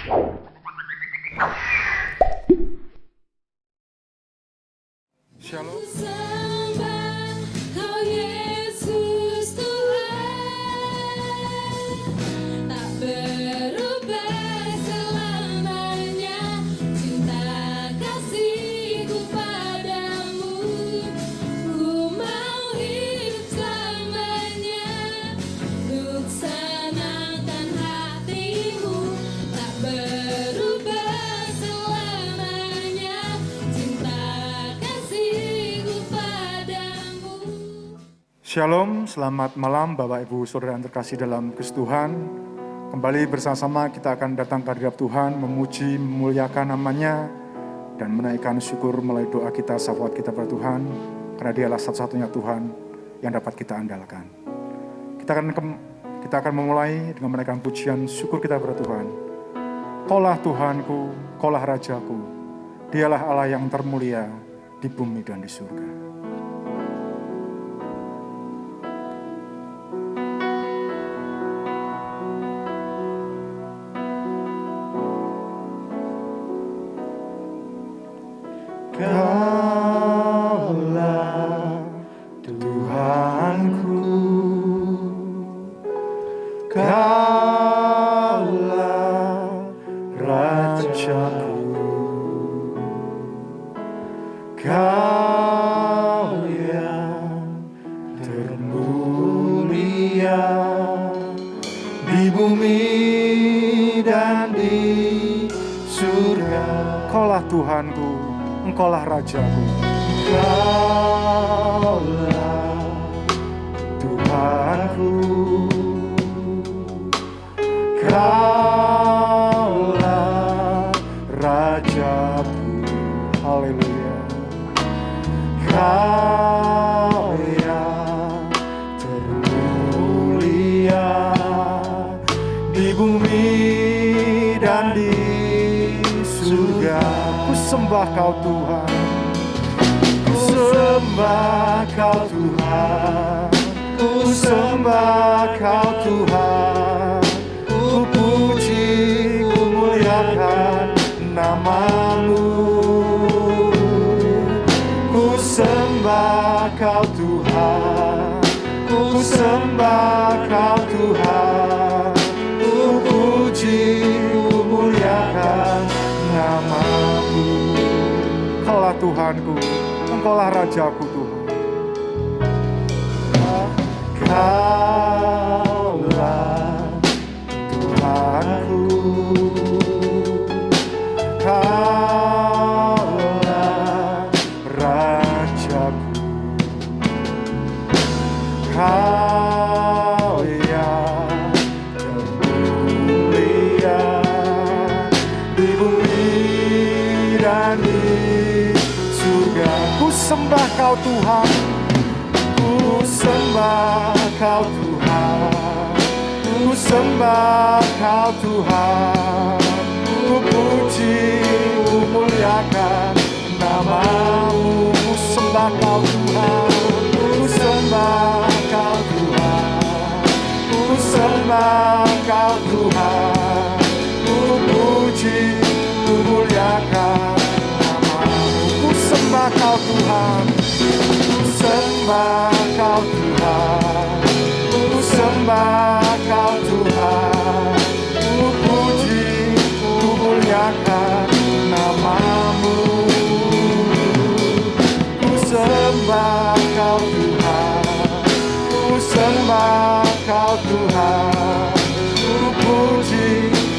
Shalom. Shalom, selamat malam Bapak Ibu Saudara yang terkasih dalam Kristus Tuhan. Kembali bersama-sama kita akan datang ke hadirat Tuhan, memuji, memuliakan namanya, dan menaikkan syukur melalui doa kita, syafat kita pada Tuhan, karena Dialah satu-satunya Tuhan yang dapat kita andalkan. Kita akan memulai dengan menaikkan pujian syukur kita pada Tuhan. Kaulah Tuhanku, Kaulah Rajaku, Dialah Allah yang termulia di bumi dan di surga. Kaulah Tuhanku, Kaulah Rajaku, Kau yang termulia di bumi dan di surga. Kaulah Tuhanku, Engkaulah Rajaku, Engkaulah Tuhanku, Kaulah Rajaku, haleluya. Kau yang termulia di bumi dan di surga. Ku sembah Kau Tuhan, ku sembah Kau Tuhan, ku sembah Kau Tuhan, ku puji, ku muliakan nama-Mu. Ku sembah Kau Tuhan, ku sembah Kau Tuhan, ku puji, ku muliakan nama-Mu. Kaulah Tuhanku, Engkaulah Rajaku Tuhan. Kaulah Tuhanku, Kaulah Rajaku, Kau yang termulia di bumi dan di surga. Ku sembah Kau Tuhan, ku sembah Kau Tuhan, ku sembah Kau Tuhan, ku puji, ku muliakan nama-Mu. Ku sembah Kau Tuhan, ku sembah Kau Tuhan, ku sembah Kau Tuhan, ku puji, ku muliakan nama-Mu. Ku sembah Kau Tuhan, ku sembah Kau Tuhan, ku sembah Kau Tuhan, ku puji, ku muliakan nama-Mu. Ku sembah Kau Tuhan, ku sembah Kau Tuhan, ku puji,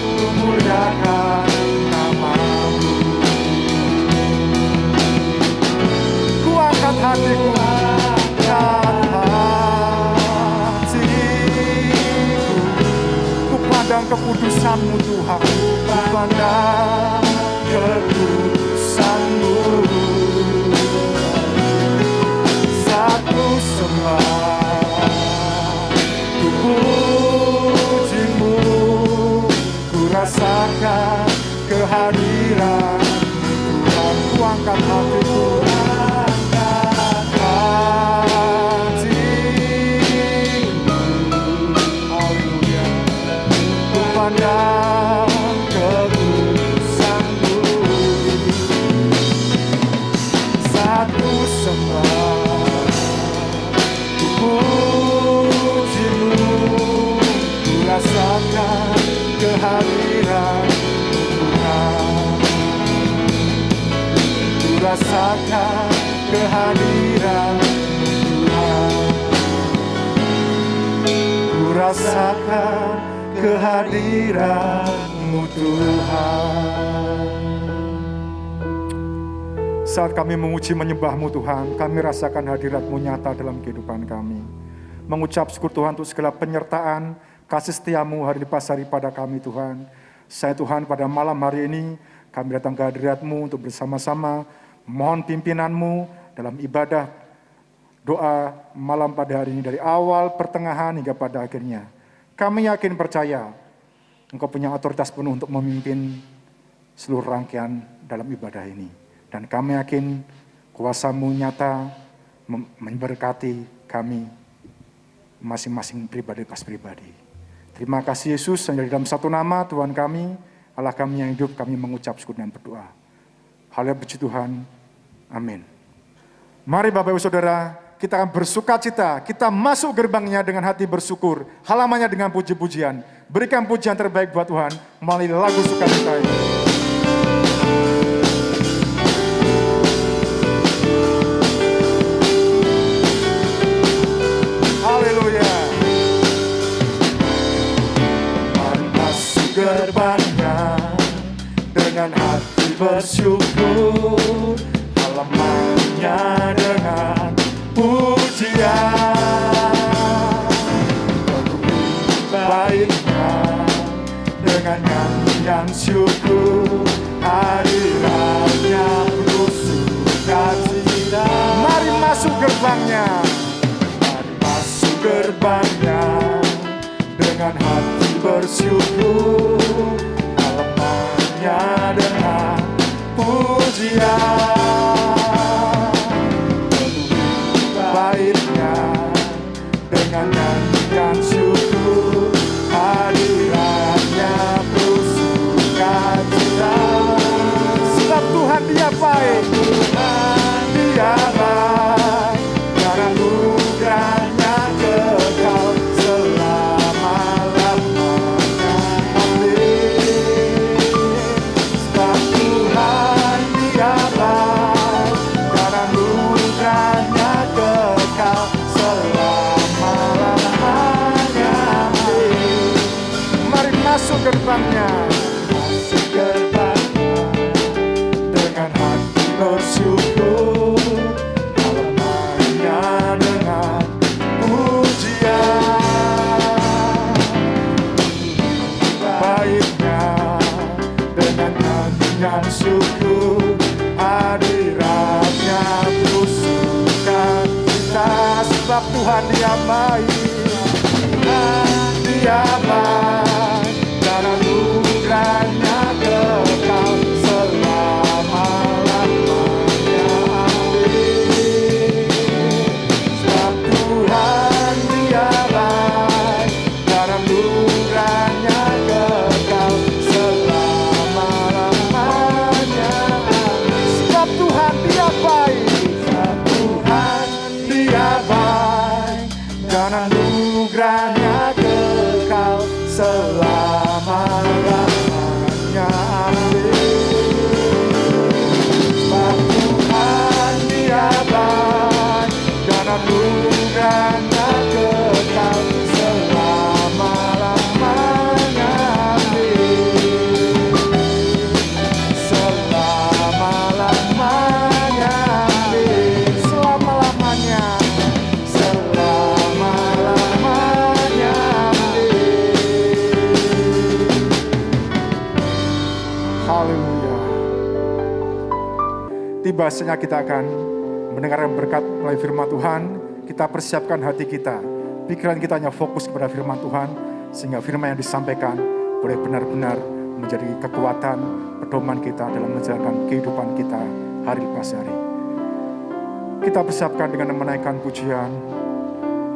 ku muliakan nama-Mu. Ku angkat hatiku, ku pandang kekudusan-Mu Tuhan, ku pandang kekudusan-Mu. Saat ku sembah, ku puji-Mu, ku rasakan kehadiran Tuhan. Ku angkat hatiku, pandang kekudusan-Mu. kehadiran Tuhan. Ku rasakan kehadiran Tuhan. Ku rasakan kehadiran-Mu Tuhan. Saat kami memuji menyembah-Mu Tuhan, kami rasakan hadirat-Mu nyata dalam kehidupan kami. Mengucap syukur Tuhan untuk segala penyertaan, kasih setia-Mu hari lepas hari pada kami Tuhan. Saya Tuhan pada malam hari ini, kami datang ke hadirat-Mu untuk bersama-sama mohon pimpinan-Mu dalam ibadah doa malam pada hari ini dari awal, pertengahan hingga pada akhirnya. Kami yakin percaya Engkau punya otoritas penuh untuk memimpin seluruh rangkaian dalam ibadah ini. Dan kami yakin kuasa-Mu nyata memberkati kami masing-masing pribadi pas pribadi. Terima kasih Yesus, hanya di dalam satu nama Tuhan kami, Allah kami yang hidup, kami mengucap syukur dan berdoa. Haleluya puji Tuhan. Amin. Mari Bapak Ibu Saudara, kita akan bersuka cita, kita masuk gerbangnya dengan hati bersyukur, halamannya dengan puji-pujian. Berikan pujian terbaik buat Tuhan melalui lagu sukacita ini. Haleluya. Mari masuk gerbangnya dengan hati bersyukur, halamannya dengan pujian, baiknya dengan nyanyian syukur, hadiratnya penuh sukacita. Mari masuk gerbangnya, mari masuk gerbangnya dengan hati bersyukur, halamannya dengan pujian, baiknya dengan nyanyian syukur, hadiratnya penuh sukacita. Sebab Tuhan Dia baik, Tuhan Dia baik, dan anugerahnya kekal selama-lamanya. Amin. Sebab Tuhan Dia baik, dan anugerahnya kekal selama-lamanya. Amin. Mari masuk gerbangnya, masuk gerbangnya dengan hati bersyukur, halamannya dengan pujian, baiknya dengan nyanyian syukur, hadiratnya penuh sukacita. Sebab Tuhan Dia baik, Tuhan Dia baik, dan anugerahnya kekal selama-lamanya. Amin. Sebab Tuhan Dia baik, dan anugerahnya kekal selama-lamanya. Sebab Tuhan Dia baik, sebab Tuhan Dia baik, dan anugerahnya kekal selama-lamanya. Sebab Tuhan Dia baik, dan anugerahnya kekal selama-lamanya. Selama-lamanya. Selama-lamanya. Selama-lamanya. Haleluya. Tiba saatnya kita akan mendengarkan berkat melalui firman Tuhan. Kita persiapkan hati kita, pikiran kita hanya fokus kepada firman Tuhan, sehingga firman yang disampaikan boleh benar-benar menjadi kekuatan, pedoman kita dalam menjalankan kehidupan kita hari lepas hari. Kita persiapkan dengan menaikkan pujian,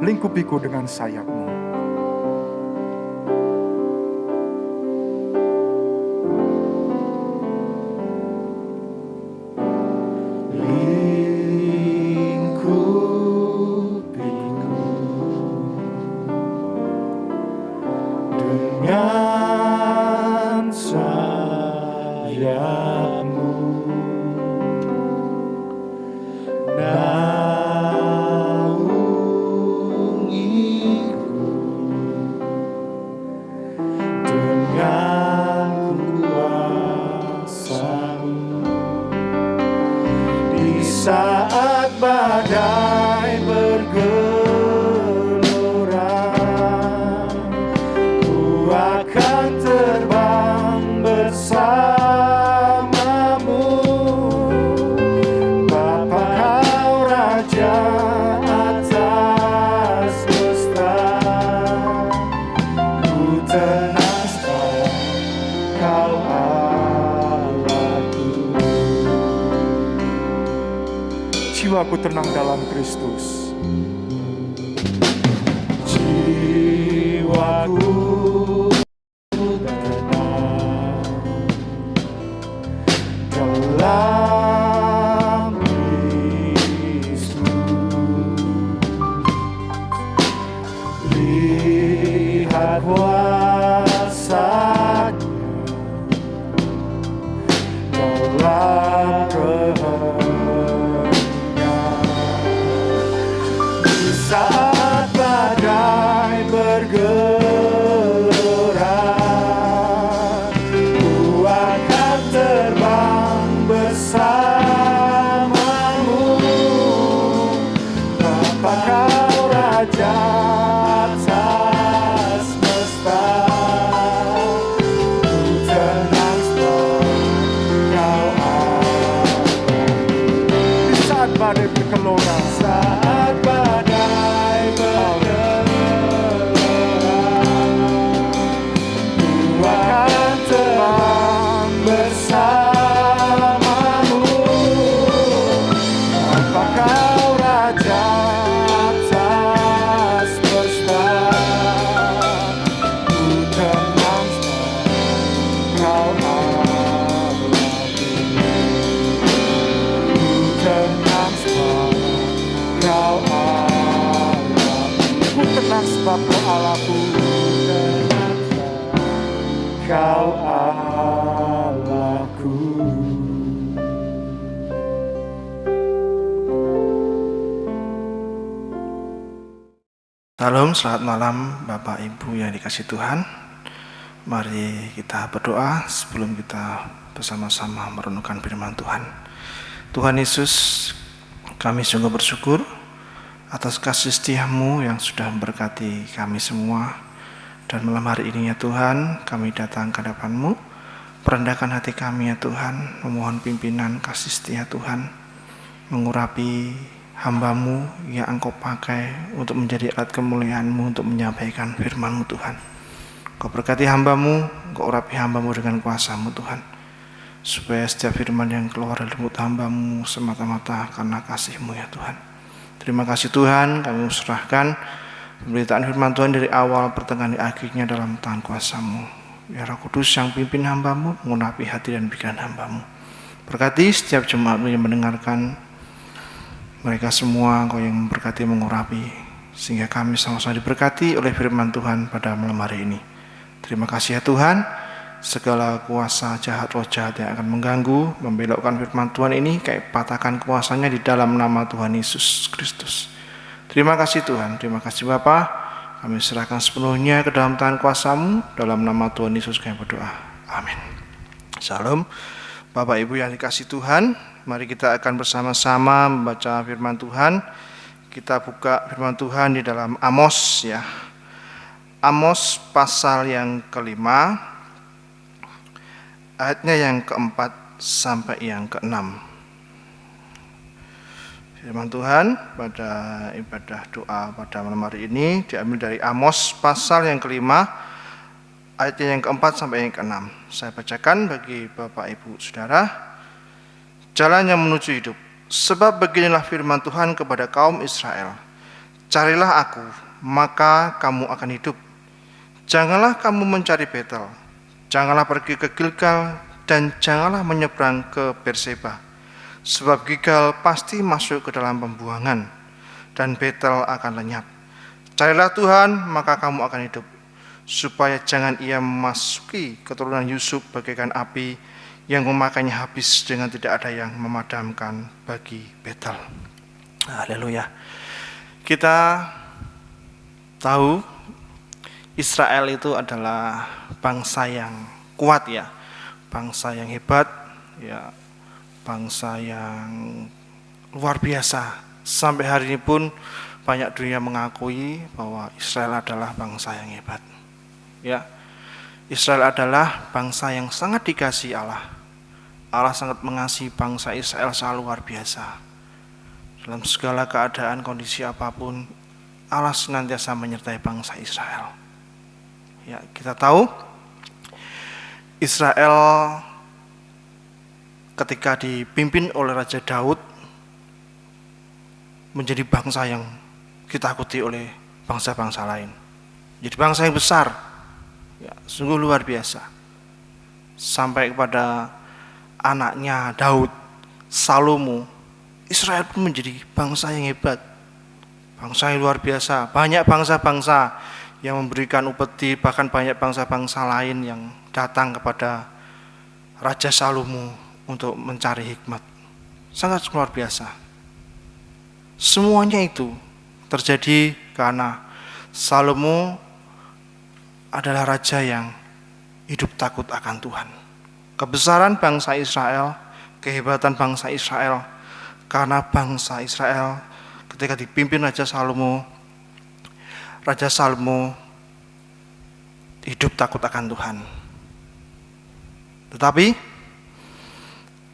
lingkupiku dengan sayap-Mu. Dengan badai bergelora, ku akan terbang bersamamu. Bapa kau Raja atas semesta, ku tenang sebab kau Allahku. Jiwaku tenang dalam Kristus. Jiwaku tenang dalam Kristus. Lihat kuasa-Nya dalam saat badai bergelora, ku akan terbang bersamamu. Bapa kau Raja atas semesta, ku tenang sebab kau Allah. Di saat badai bergelora, saat badai bergelora, ku akan terbang bersamamu. Bapa kau Raja atas semesta, ku tenang sebab kau Allahku. Ku tenang sebab kau Allahku. Ku tenang sebab kau Allahku. Kau Allahku. Salam, selamat malam Bapak Ibu yang dikasihi Tuhan. Mari kita berdoa sebelum kita bersama-sama merenungkan firman Tuhan. Tuhan Yesus, kami sungguh bersyukur atas kasih setia-Mu yang sudah memberkati kami semua. Dan malam hari ini ya Tuhan, kami datang ke hadapan-Mu, merendahkan hati kami ya Tuhan, memohon pimpinan kasih setia Tuhan, mengurapi hamba-Mu yang Engkau pakai untuk menjadi alat kemuliaan-Mu untuk menyampaikan firman-Mu Tuhan. Engkau berkati hamba-Mu, Engkau urapi hamba-Mu dengan kuasa-Mu Tuhan, supaya setiap firman yang keluar dari mulut hamba-Mu semata-mata karena kasih-Mu ya Tuhan. Terima kasih Tuhan, kami serahkan pemberitaan firman Tuhan dari awal pertengahan akhirnya dalam tangan kuasa-Mu. Ya Roh Kudus yang pimpin hamba-Mu, mengurapi hati dan pikiran hamba-Mu. Berkati setiap jemaat-Mu yang mendengarkan, mereka semua Engkau yang memberkati, mengurapi, sehingga kami sama-sama diberkati oleh firman Tuhan pada malam hari ini. Terima kasih ya Tuhan, segala kuasa jahat, roh jahat yang akan mengganggu, membelokkan firman Tuhan ini, kayak patahkan kuasanya di dalam nama Tuhan Yesus Kristus. Terima kasih Tuhan, terima kasih Bapa. Kami serahkan sepenuhnya ke dalam tangan kuasa-Mu, dalam nama Tuhan Yesus kami berdoa. Amin. Salam, Bapak Ibu yang dikasihi Tuhan. Mari kita akan bersama-sama membaca firman Tuhan. Kita buka firman Tuhan di dalam Amos ya. Amos pasal yang kelima, ayatnya yang keempat sampai yang keenam. Firman Tuhan pada ibadah doa pada malam hari ini diambil dari Amos pasal yang kelima, ayatnya yang keempat sampai yang keenam. Saya bacakan bagi Bapak Ibu Saudara. Jalan yang menuju hidup. Sebab beginilah firman Tuhan kepada kaum Israel. Carilah aku, maka kamu akan hidup. Janganlah kamu mencari Betel. Janganlah pergi ke Gilgal, dan janganlah menyeberang ke Berseba. Sebab Gilgal pasti masuk ke dalam pembuangan, dan Betel akan lenyap. Carilah Tuhan, maka kamu akan hidup. Supaya jangan ia memasuki keturunan Yusuf bagaikan api, yang memakainya habis dengan tidak ada yang memadamkan bagi Betel. Haleluya. Kita tahu Israel itu adalah bangsa yang kuat ya, bangsa yang hebat ya, bangsa yang luar biasa Sampai hari ini pun banyak dunia mengakui bahwa Israel adalah bangsa yang hebat. Ya, Israel adalah bangsa yang sangat dikasihi Allah. Allah sangat mengasihi bangsa Israel sangat luar biasa. Dalam segala keadaan, kondisi apapun, Allah senantiasa menyertai bangsa Israel. Ya, kita tahu Israel ketika dipimpin oleh Raja Daud menjadi bangsa yang ditakuti oleh bangsa-bangsa lain. Jadi bangsa yang besar, ya, sungguh luar biasa. Sampai kepada anaknya Daud, Salomo, Israel pun menjadi bangsa yang hebat, bangsa yang luar biasa. Banyak bangsa-bangsa yang memberikan upeti, bahkan banyak bangsa-bangsa lain yang datang kepada Raja Salomo untuk mencari hikmat. Sangat luar biasa. Semuanya itu terjadi karena Salomo adalah raja yang hidup takut akan Tuhan. Kebesaran bangsa Israel, kehebatan bangsa Israel, karena bangsa Israel ketika dipimpin Raja Salomo hidup takut akan Tuhan. Tetapi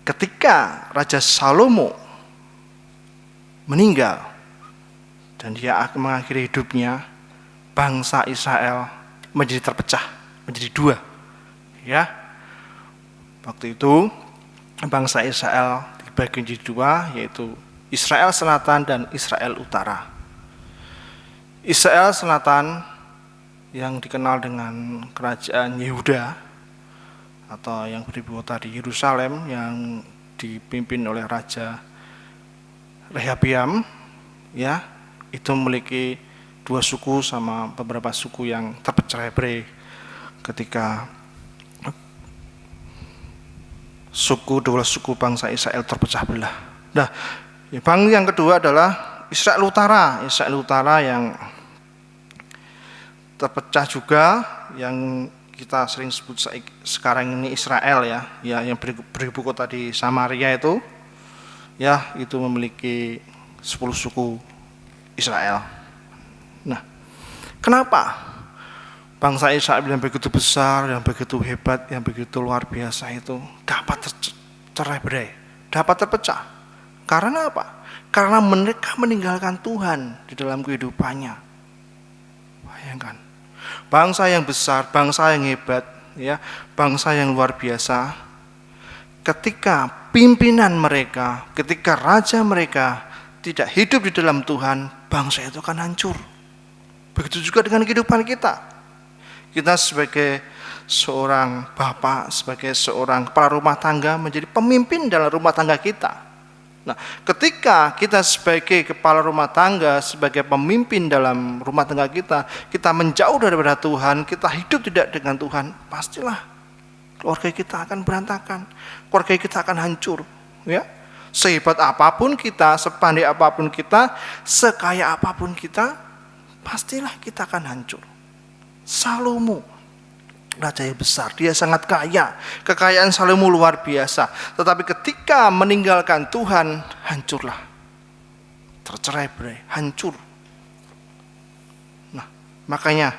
ketika Raja Salomo meninggal dan dia mengakhiri hidupnya, bangsa Israel menjadi terpecah, menjadi dua. Ya, waktu itu bangsa Israel dibagi menjadi dua, yaitu Israel Selatan dan Israel Utara. Israel Selatan yang dikenal dengan kerajaan Yehuda atau yang beribu kota di Yerusalem yang dipimpin oleh Raja Rehabiam, ya, itu memiliki dua suku sama beberapa suku yang terpecah-belah ketika dua suku bangsa Israel terpecah belah. Nah, yang kedua adalah Israel Utara. Israel Utara yang terpecah juga, yang kita sering sebut sekarang ini Israel, ya, yang beribu kota di Samaria itu, ya, itu memiliki 10 suku Israel. Nah, kenapa bangsa Israel yang begitu besar, yang begitu hebat, yang begitu luar biasa itu dapat tercerai-berai, dapat terpecah? Karena apa? Karena mereka meninggalkan Tuhan di dalam kehidupannya. Bayangkan, bangsa yang besar, bangsa yang hebat, ya, bangsa yang luar biasa, ketika pimpinan mereka, ketika raja mereka tidak hidup di dalam Tuhan, bangsa itu akan hancur. Begitu juga dengan kehidupan kita. Kita sebagai seorang bapak, sebagai seorang kepala rumah tangga, menjadi pemimpin dalam rumah tangga kita. Nah, ketika kita sebagai kepala rumah tangga, sebagai pemimpin dalam rumah tangga kita, kita menjauh daripada Tuhan, kita hidup tidak dengan Tuhan, pastilah keluarga kita akan berantakan, keluarga kita akan hancur, ya. Sehebat apapun kita, sepandai apapun kita, sekaya apapun kita, pastilah kita akan hancur. Salomo, raja yang besar, dia sangat kaya, kekayaan Salomo luar biasa, tetapi ketika meninggalkan Tuhan, hancurlah, tercerai-berai, hancur. Nah, makanya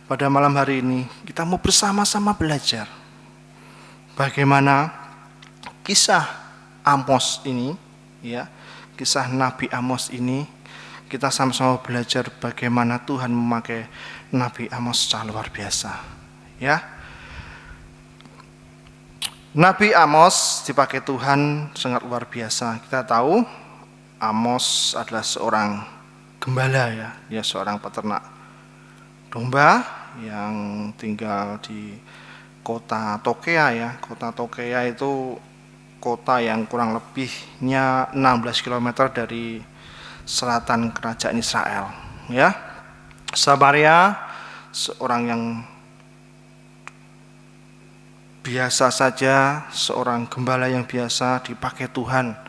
pada malam hari ini kita mau bersama-sama belajar bagaimana kisah Amos ini, ya, kisah Nabi Amos ini. Kita sama-sama belajar bagaimana Tuhan memakai Nabi Amos secara luar biasa, ya. Nabi Amos dipakai Tuhan sangat luar biasa. Kita tahu Amos adalah seorang gembala, ya, dia seorang peternak domba yang tinggal di kota Tokea, ya. Kota Tokea itu kota yang kurang lebihnya 16 km dari selatan kerajaan Israel, ya. Samaria, seorang yang biasa saja, seorang gembala yang biasa dipakai Tuhan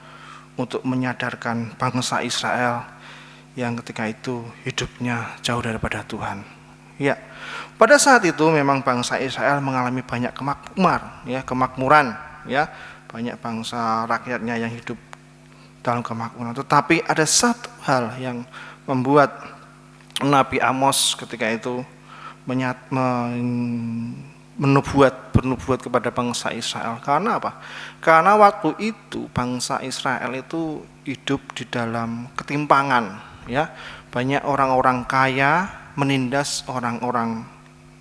untuk menyadarkan bangsa Israel yang ketika itu hidupnya jauh daripada Tuhan, ya. Pada saat itu memang bangsa Israel mengalami banyak kemakmuran, ya, banyak bangsa rakyatnya yang hidup dalam kemakmuran. Tetapi ada satu hal yang membuat Nabi Amos ketika itu bernubuat kepada bangsa Israel. Karena apa? Karena waktu itu bangsa Israel itu hidup di dalam ketimpangan, ya. Banyak orang-orang kaya menindas orang-orang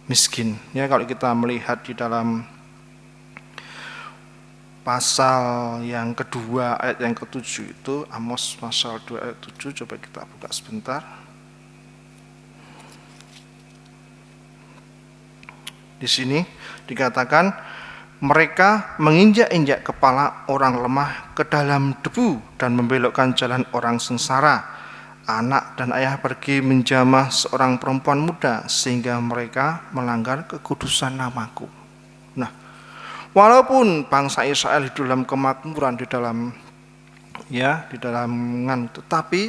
miskin. Ya, kalau kita melihat di dalam pasal yang kedua ayat yang ke-7 itu, Amos pasal 2 ayat 7, coba kita buka sebentar. Di sini dikatakan mereka menginjak-injak kepala orang lemah ke dalam debu dan membelokkan jalan orang sengsara. Anak dan ayah pergi menjamah seorang perempuan muda sehingga mereka melanggar kekudusan namaku. Nah, walaupun bangsa Israel di dalam kemakmuran, di dalam tetapi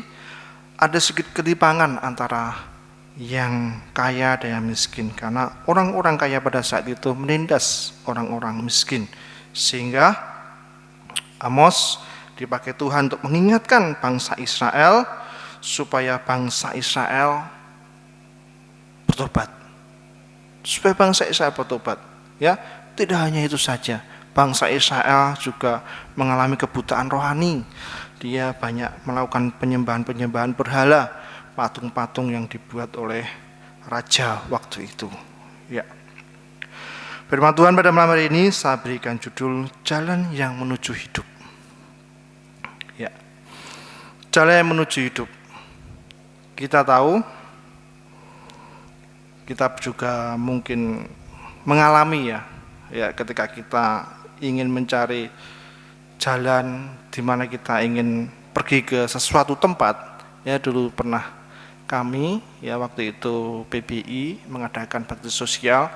ada sedikit ketimpangan antara yang kaya dan yang miskin, karena orang-orang kaya pada saat itu menindas orang-orang miskin, sehingga Amos dipakai Tuhan untuk mengingatkan bangsa Israel supaya bangsa Israel bertobat. Ya, tidak hanya itu saja, bangsa Israel juga mengalami kebutaan rohani. Dia banyak melakukan penyembahan-penyembahan berhala, patung-patung yang dibuat oleh raja waktu itu. Ya. Firman Tuhan pada malam hari ini saya berikan judul Jalan yang Menuju Hidup. Ya. Jalan yang menuju hidup. Kita tahu, kita juga mungkin mengalami ya ketika kita ingin mencari jalan di mana kita ingin pergi ke sesuatu tempat. Ya, dulu pernah kami waktu itu PBI mengadakan bakti sosial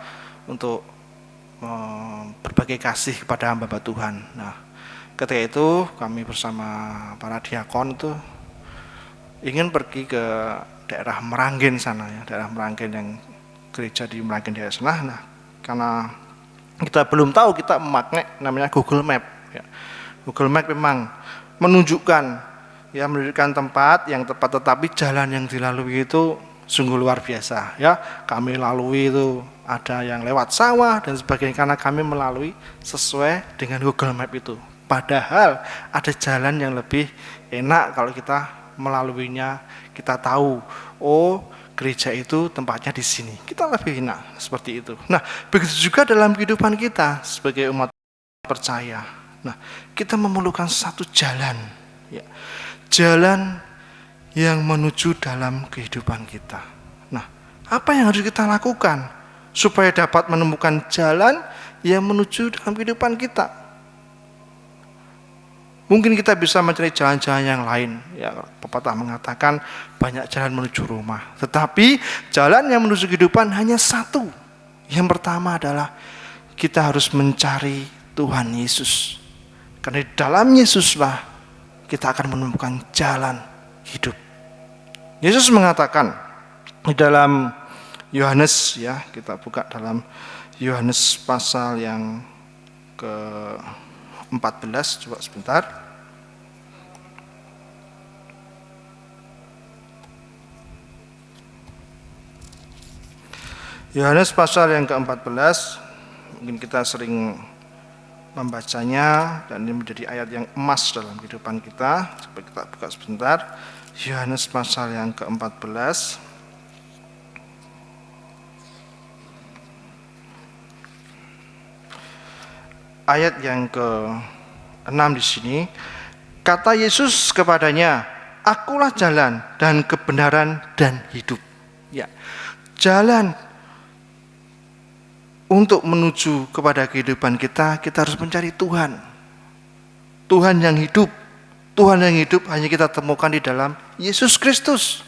untuk berbagi kasih kepada hamba Tuhan. Nah, ketika itu kami bersama para diakon itu ingin pergi ke daerah Meranggen sana, ya, daerah Meranggen yang gereja di Meranggen daerah sana. Nah, karena kita belum tahu, kita memakai namanya Google Map. Ya. Google Map memang menunjukkan tempat yang tepat, tetapi jalan yang dilalui itu sungguh luar biasa. Ya, kami lalui itu ada yang lewat sawah dan sebagainya karena kami melalui sesuai dengan Google Map itu. Padahal ada jalan yang lebih enak kalau kita melaluinya, kita tahu, oh gereja itu tempatnya di sini. Kita lebih enak seperti itu. Nah, begitu juga dalam kehidupan kita sebagai umat percaya. Nah, kita memerlukan satu jalan, ya, jalan yang menuju dalam kehidupan kita. Nah, apa yang harus kita lakukan supaya dapat menemukan jalan yang menuju dalam kehidupan kita? Mungkin kita bisa mencari jalan-jalan yang lain. Ya, pepatah mengatakan banyak jalan menuju rumah. Tetapi jalan yang menuju kehidupan hanya satu. Yang pertama adalah kita harus mencari Tuhan Yesus. Karena di dalam Yesuslah kita akan menemukan jalan hidup. Yesus mengatakan di dalam Yohanes, ya, kita buka dalam Yohanes pasal yang ke-14, coba sebentar. Yohanes pasal yang ke-14, mungkin kita sering membacanya dan ini menjadi ayat yang emas dalam kehidupan kita. Coba kita buka sebentar. Yohanes pasal yang ke-14. Ayat yang ke-6 di sini, kata Yesus kepadanya, "Akulah jalan dan kebenaran dan hidup." Ya, jalan untuk menuju kepada kehidupan kita harus mencari Tuhan. Tuhan yang hidup. Tuhan yang hidup hanya kita temukan di dalam Yesus Kristus.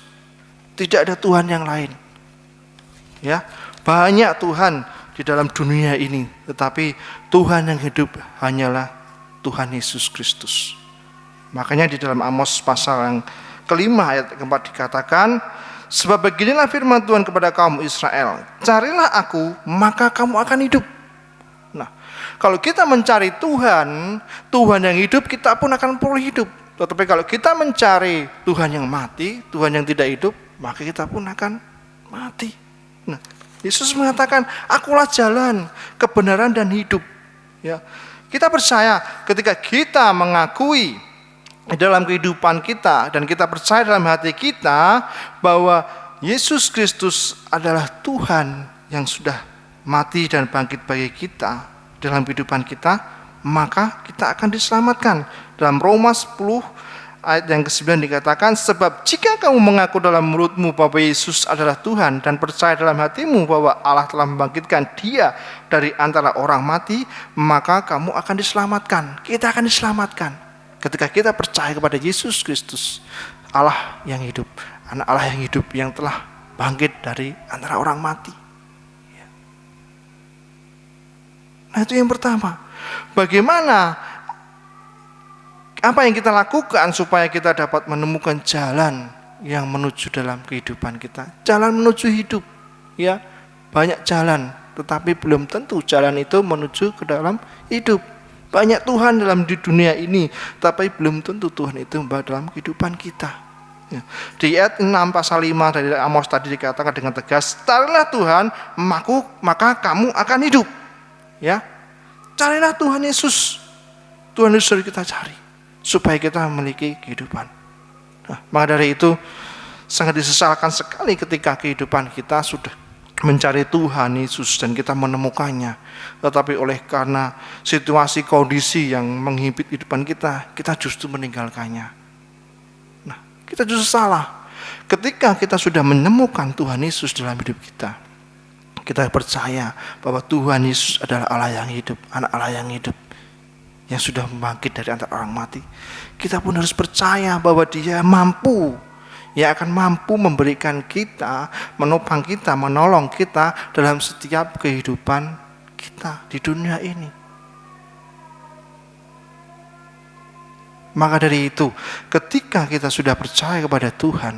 Tidak ada Tuhan yang lain. Ya, banyak Tuhan di dalam dunia ini, tetapi Tuhan yang hidup hanyalah Tuhan Yesus Kristus. Makanya di dalam Amos pasal yang ke-5 ayat ke-4 dikatakan, sebab beginilah firman Tuhan kepada kaum Israel, carilah aku maka kamu akan hidup. Nah, kalau kita mencari Tuhan, Tuhan yang hidup, kita pun akan peroleh hidup. Tetapi kalau kita mencari Tuhan yang mati, Tuhan yang tidak hidup, maka kita pun akan mati. Nah, Yesus mengatakan, akulah jalan, kebenaran dan hidup. Ya, kita percaya ketika kita mengakui dalam kehidupan kita dan kita percaya dalam hati kita bahwa Yesus Kristus adalah Tuhan yang sudah mati dan bangkit bagi kita dalam kehidupan kita, maka kita akan diselamatkan. Dalam Roma 10 ayat yang ke-9 dikatakan, sebab jika kamu mengaku dalam mulutmu bahwa Yesus adalah Tuhan dan percaya dalam hatimu bahwa Allah telah membangkitkan Dia dari antara orang mati, maka kamu akan diselamatkan. Kita akan diselamatkan ketika kita percaya kepada Yesus Kristus, Allah yang hidup, anak Allah yang hidup yang telah bangkit dari antara orang mati. Nah, itu yang pertama. Bagaimana, apa yang kita lakukan supaya kita dapat menemukan jalan yang menuju dalam kehidupan kita, jalan menuju hidup. Ya, banyak jalan, tetapi belum tentu jalan itu menuju ke dalam hidup. Banyak Tuhan dalam di dunia ini, tapi belum tentu Tuhan itu membawa dalam kehidupan kita. Ya. Di ayat 6 pasal 5 dari Amos tadi dikatakan dengan tegas, carilah Tuhan, maka kamu akan hidup. Ya, carilah Tuhan Yesus. Tuhan Yesus harus kita cari supaya kita memiliki kehidupan. Nah, maka dari itu sangat disesalkan sekali ketika kehidupan kita sudah mencari Tuhan Yesus dan kita menemukannya, tetapi oleh karena situasi kondisi yang menghimpit kehidupan kita, kita justru meninggalkannya. Nah, kita justru salah. Ketika kita sudah menemukan Tuhan Yesus dalam hidup kita, kita percaya bahwa Tuhan Yesus adalah Allah yang hidup, anak Allah yang hidup, yang sudah bangkit dari antara orang mati. Kita pun harus percaya bahwa Dia mampu, Dia akan mampu memberikan kita, menopang kita, menolong kita dalam setiap kehidupan kita di dunia ini. Maka dari itu, ketika kita sudah percaya kepada Tuhan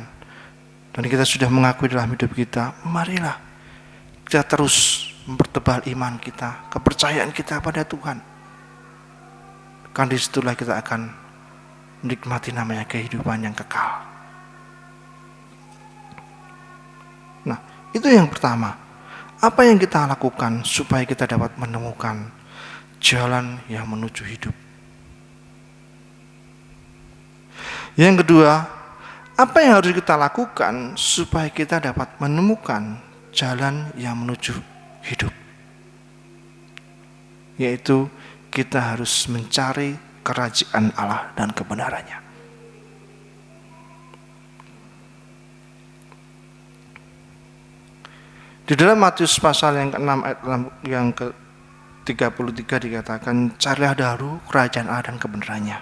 dan kita sudah mengakui dalam hidup kita, marilah kita terus mempertebal iman kita, kepercayaan kita pada Tuhan. Kan disitulah kita akan menikmati namanya kehidupan yang kekal. Nah, itu yang pertama. Apa yang kita lakukan supaya kita dapat menemukan jalan yang menuju hidup? Yang kedua, apa yang harus kita lakukan supaya kita dapat menemukan jalan yang menuju hidup? Yaitu kita harus mencari kerajaan Allah dan kebenarannya. Di dalam Matius pasal yang ke-6 ayat yang ke-33 dikatakan, carilah dahulu kerajaan Allah dan kebenarannya,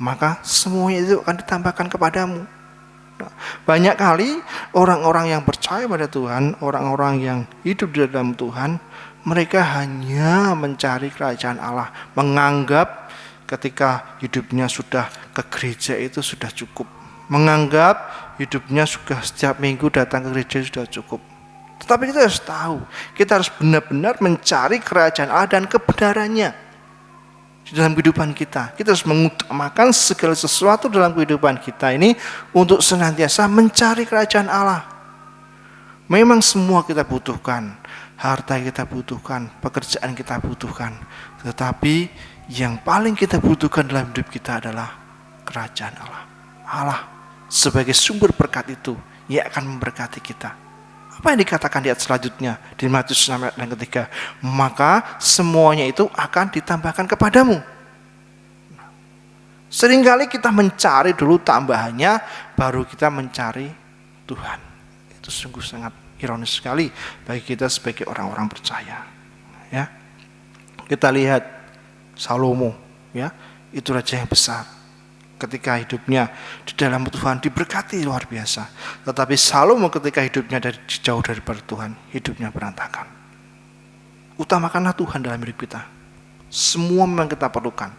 maka semuanya itu akan ditambahkan kepadamu. Nah, banyak kali orang-orang yang percaya pada Tuhan, orang-orang yang hidup di dalam Tuhan, mereka hanya mencari kerajaan Allah, menganggap ketika hidupnya sudah ke gereja itu sudah cukup, menganggap hidupnya sudah setiap minggu datang ke gereja sudah cukup. Tetapi kita harus tahu, kita harus benar-benar mencari kerajaan Allah dan kebenarannya di dalam kehidupan kita. Kita harus mengutamakan segala sesuatu dalam kehidupan kita ini untuk senantiasa mencari kerajaan Allah. Memang semua kita butuhkan, harta kita butuhkan, pekerjaan kita butuhkan, tetapi yang paling kita butuhkan dalam hidup kita adalah kerajaan Allah. Allah sebagai sumber berkat itu, Ia akan memberkati kita. Apa yang dikatakan di ayat selanjutnya di Matius 6 ayat yang ketiga, maka semuanya itu akan ditambahkan kepadamu. Seringkali kita mencari dulu tambahannya, baru kita mencari Tuhan. Itu sungguh sangat ironis sekali bagi kita sebagai orang-orang percaya. Ya, kita lihat Salomo, ya, itu raja yang besar. Ketika hidupnya di dalam Tuhan diberkati luar biasa, tetapi Salomo ketika hidupnya jauh dari Tuhan, hidupnya berantakan. Utamakanlah Tuhan dalam hidup kita. Semua memang kita perlukan,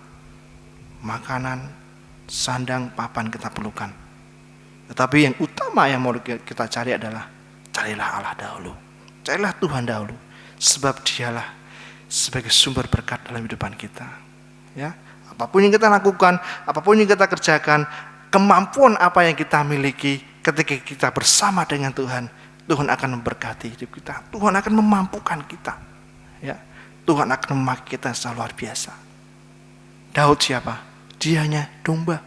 makanan, sandang, papan kita perlukan, tetapi yang utama yang mau kita cari adalah carilah Allah dahulu, carilah Tuhan dahulu, sebab Dialah sebagai sumber berkat dalam kehidupan kita. Ya, apapun yang kita lakukan, apapun yang kita kerjakan, kemampuan apa yang kita miliki, ketika kita bersama dengan Tuhan, Tuhan akan memberkati hidup kita. Tuhan akan memampukan kita. Ya, Tuhan akan memakai kita secara luar biasa. Daud siapa? Dia hanya domba,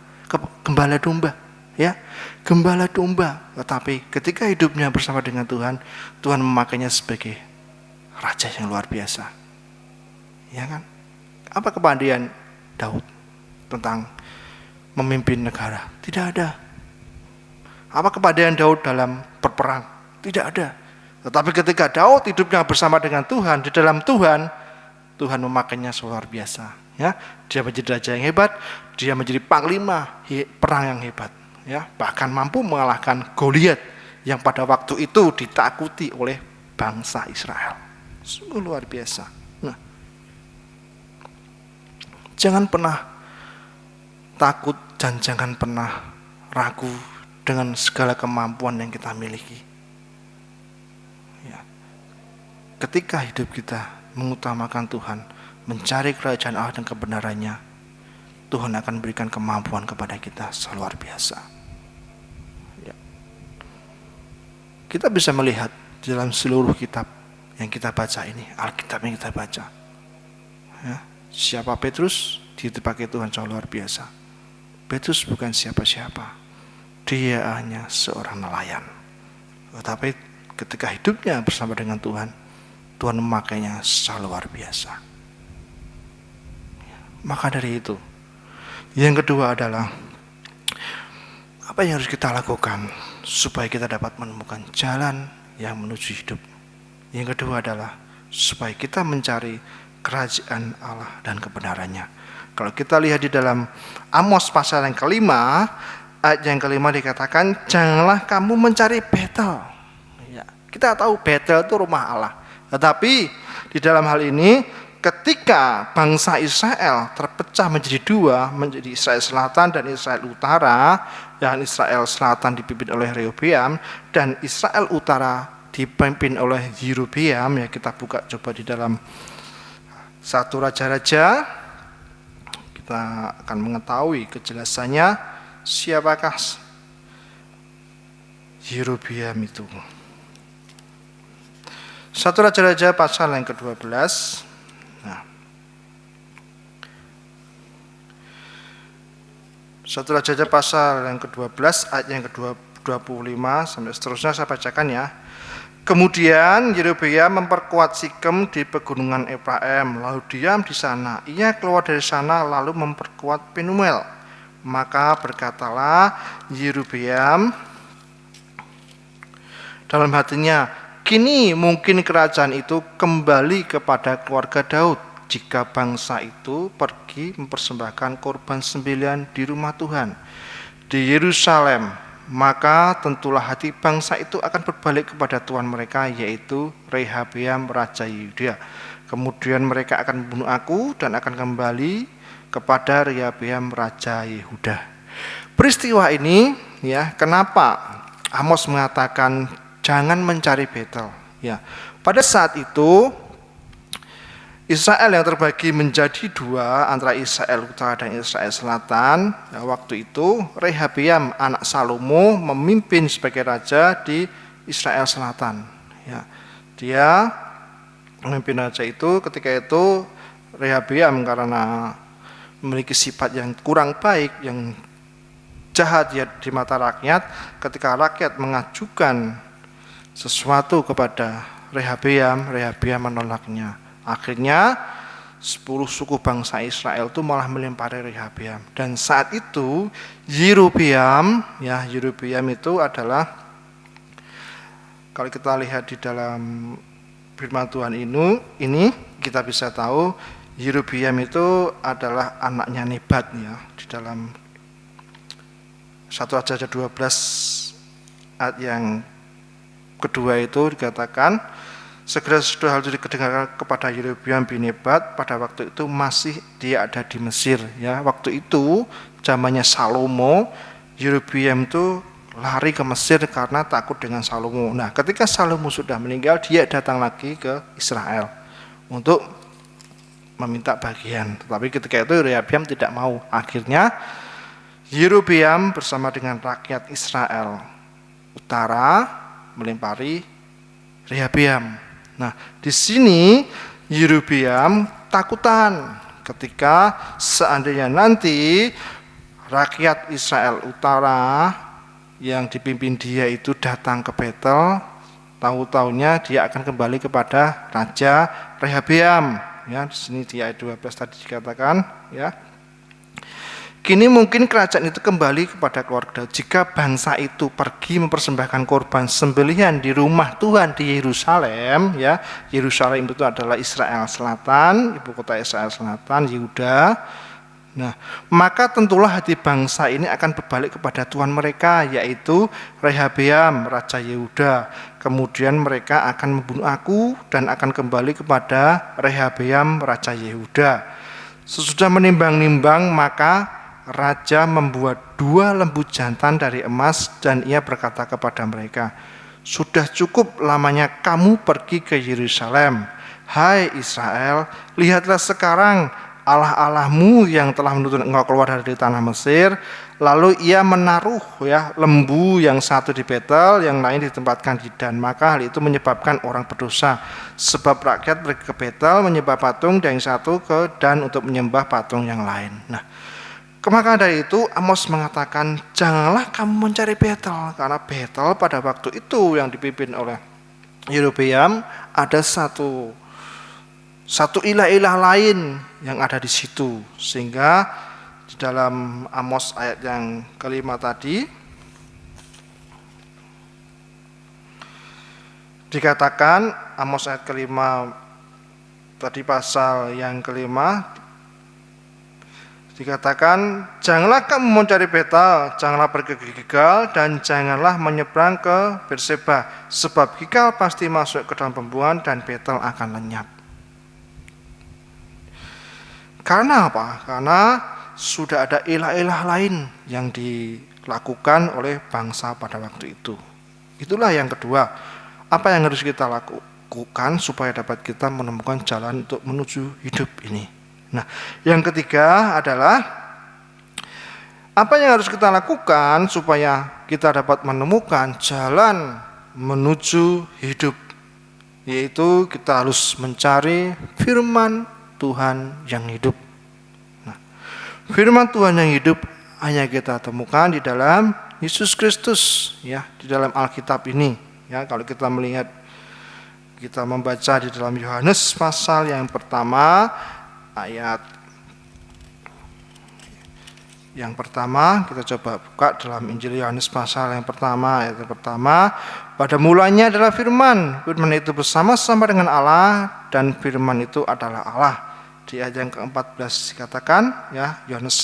gembala domba. Ya, gembala domba. Tetapi ketika hidupnya bersama dengan Tuhan, Tuhan memakainya sebagai raja yang luar biasa. Ya kan? Apa kepandaian Daud tentang memimpin negara? Tidak ada. Apa kepandaian Daud dalam berperang? Tidak ada. Tetapi ketika Daud hidupnya bersama dengan Tuhan, di dalam Tuhan, Tuhan memakainya luar biasa. Ya, dia menjadi raja yang hebat, dia menjadi panglima perang yang hebat. Ya, bahkan mampu mengalahkan Goliat yang pada waktu itu ditakuti oleh bangsa Israel. Sungguh luar biasa. Nah, jangan pernah takut dan jangan pernah ragu dengan segala kemampuan yang kita miliki. Ya. Ketika hidup kita mengutamakan Tuhan, mencari kerajaan Allah dan kebenarannya, Tuhan akan berikan kemampuan kepada kita luar biasa. Ya. Kita bisa melihat dalam seluruh kitab yang kita baca ini, Alkitab yang kita baca. Ya. Siapa Petrus? Dia dipakai Tuhan sangat luar biasa. Petrus bukan siapa-siapa. Dia hanya seorang nelayan. Tetapi ketika hidupnya bersama dengan Tuhan, Tuhan memakainya sangat luar biasa. Maka dari itu, yang kedua adalah apa yang harus kita lakukan supaya kita dapat menemukan jalan yang menuju hidup. Yang kedua adalah supaya kita mencari kerajaan Allah dan kebenarannya. Kalau kita lihat di dalam Amos pasal yang kelima, ayat yang kelima dikatakan, janganlah kamu mencari Betel. Ya, kita tahu Betel itu rumah Allah. Tetapi di dalam hal ini, ketika bangsa Israel terpecah menjadi dua, menjadi Israel Selatan dan Israel Utara, dan Israel Selatan dipimpin oleh Rehoboam, dan Israel Utara dipimpin oleh Yerobeam. Ya, kita buka coba di dalam 1 Raja-Raja, kita akan mengetahui kejelasannya siapakah Yerobeam itu. 1 Raja-Raja pasal yang ke-12. Nah, 1 Raja-Raja pasal yang ke-12 ayat yang ke-25 sampai seterusnya saya bacakan ya. Kemudian Yerobeam memperkuat Sikem di pegunungan Efraim, lalu diam di sana. Ia keluar dari sana lalu memperkuat Penuel. Maka berkatalah Yerobeam dalam hatinya, kini mungkin kerajaan itu kembali kepada keluarga Daud jika bangsa itu pergi mempersembahkan korban sembelihan di rumah Tuhan di Yerusalem. Maka tentulah hati bangsa itu akan berbalik kepada Tuhan mereka, yaitu Rehabeam Raja Yehuda. Kemudian mereka akan membunuh aku dan akan kembali kepada Rehabeam Raja Yehuda. Peristiwa ini, ya, kenapa Amos mengatakan jangan mencari Betel? Ya, pada saat itu Israel yang terbagi menjadi dua, antara Israel Utara dan Israel Selatan. Ya, waktu itu Rehabeam anak Salomo memimpin sebagai raja di Israel Selatan. Ya, dia memimpin raja itu. Ketika itu Rehabeam karena memiliki sifat yang kurang baik, yang jahat ya di mata rakyat, ketika rakyat mengajukan sesuatu kepada Rehabeam, Rehabeam menolaknya. Akhirnya 10 suku bangsa Israel itu malah melempari Rehabeam. Dan saat itu Yerobeam, ya, Yerobeam itu adalah, kalau kita lihat di dalam firman Tuhan ini kita bisa tahu Yerobeam itu adalah anaknya Nebat, ya. Di dalam 1 Raja 12 ayat yang kedua itu dikatakan, segera sesudah hal itu didengarkan kepada Yerobeam bin Nebat, pada waktu itu masih dia ada di Mesir. Ya, waktu itu zamannya Salomo, Yerobeam itu lari ke Mesir karena takut dengan Salomo. Nah, ketika Salomo sudah meninggal, dia datang lagi ke Israel untuk meminta bagian. Tetapi ketika itu Rehabiam tidak mau. Akhirnya Yerobeam bersama dengan rakyat Israel utara melempari Rehabiam. Nah, di sini Yerobeam takutan ketika seandainya nanti rakyat Israel utara yang dipimpin dia itu datang ke Betel, tahu-taunya dia akan kembali kepada Raja Rehabiam. Ya, di sini di ayat 12 tadi dikatakan, ya. Kini mungkin kerajaan itu kembali kepada keluarga jika bangsa itu pergi mempersembahkan korban sembelihan di rumah Tuhan di Yerusalem, ya. Yerusalem itu adalah Israel Selatan, ibu kota Israel Selatan, Yehuda. Nah, maka tentulah hati bangsa ini akan berbalik kepada Tuhan mereka, yaitu Rehabeam, Raja Yehuda. Kemudian mereka akan membunuh aku dan akan kembali kepada Rehabeam, Raja Yehuda. Sesudah menimbang-nimbang, maka Raja membuat 2 lembu jantan dari emas dan ia berkata kepada mereka, sudah cukup lamanya kamu pergi ke Yerusalem. Hai Israel, lihatlah sekarang Allah-Allahmu yang telah menuntun engkau keluar dari tanah Mesir. Lalu ia menaruh, ya, lembu yang satu di Betel, yang lain ditempatkan di Dan. Maka hal itu menyebabkan orang berdosa, sebab rakyat pergi ke Betel menyembah patung dan yang satu ke Dan untuk menyembah patung yang lain. Nah, maka dari itu Amos mengatakan, janganlah kamu mencari Betel, karena Betel pada waktu itu yang dipimpin oleh Yerobeam ada satu ilah-ilah lain yang ada di situ. Sehingga di dalam Amos ayat yang kelima tadi dikatakan, Amos ayat kelima tadi pasal yang kelima dikatakan, janganlah kamu mencari Betel, janganlah pergi ke Gilgal, dan janganlah menyeberang ke Berseba, sebab Gilgal pasti masuk ke dalam pembuangan dan Betel akan lenyap. Karena apa? Karena sudah ada ilah-ilah lain yang dilakukan oleh bangsa pada waktu itu. Itulah yang kedua. Apa yang harus kita lakukan supaya dapat kita menemukan jalan untuk menuju hidup ini? Nah, yang ketiga adalah apa yang harus kita lakukan supaya kita dapat menemukan jalan menuju hidup, yaitu kita harus mencari firman Tuhan yang hidup. Nah, firman Tuhan yang hidup hanya kita temukan di dalam Yesus Kristus, ya, di dalam Alkitab ini. Ya, kalau kita melihat, kita membaca di dalam Yohanes pasal yang pertama, ayat yang pertama, kita coba buka dalam Injil Yohanes pasal yang pertama, ayat yang pertama. Pada mulanya adalah firman, firman itu bersama-sama dengan Allah dan firman itu adalah Allah. Di ayat yang ke-14 dikatakan, ya, Yohanes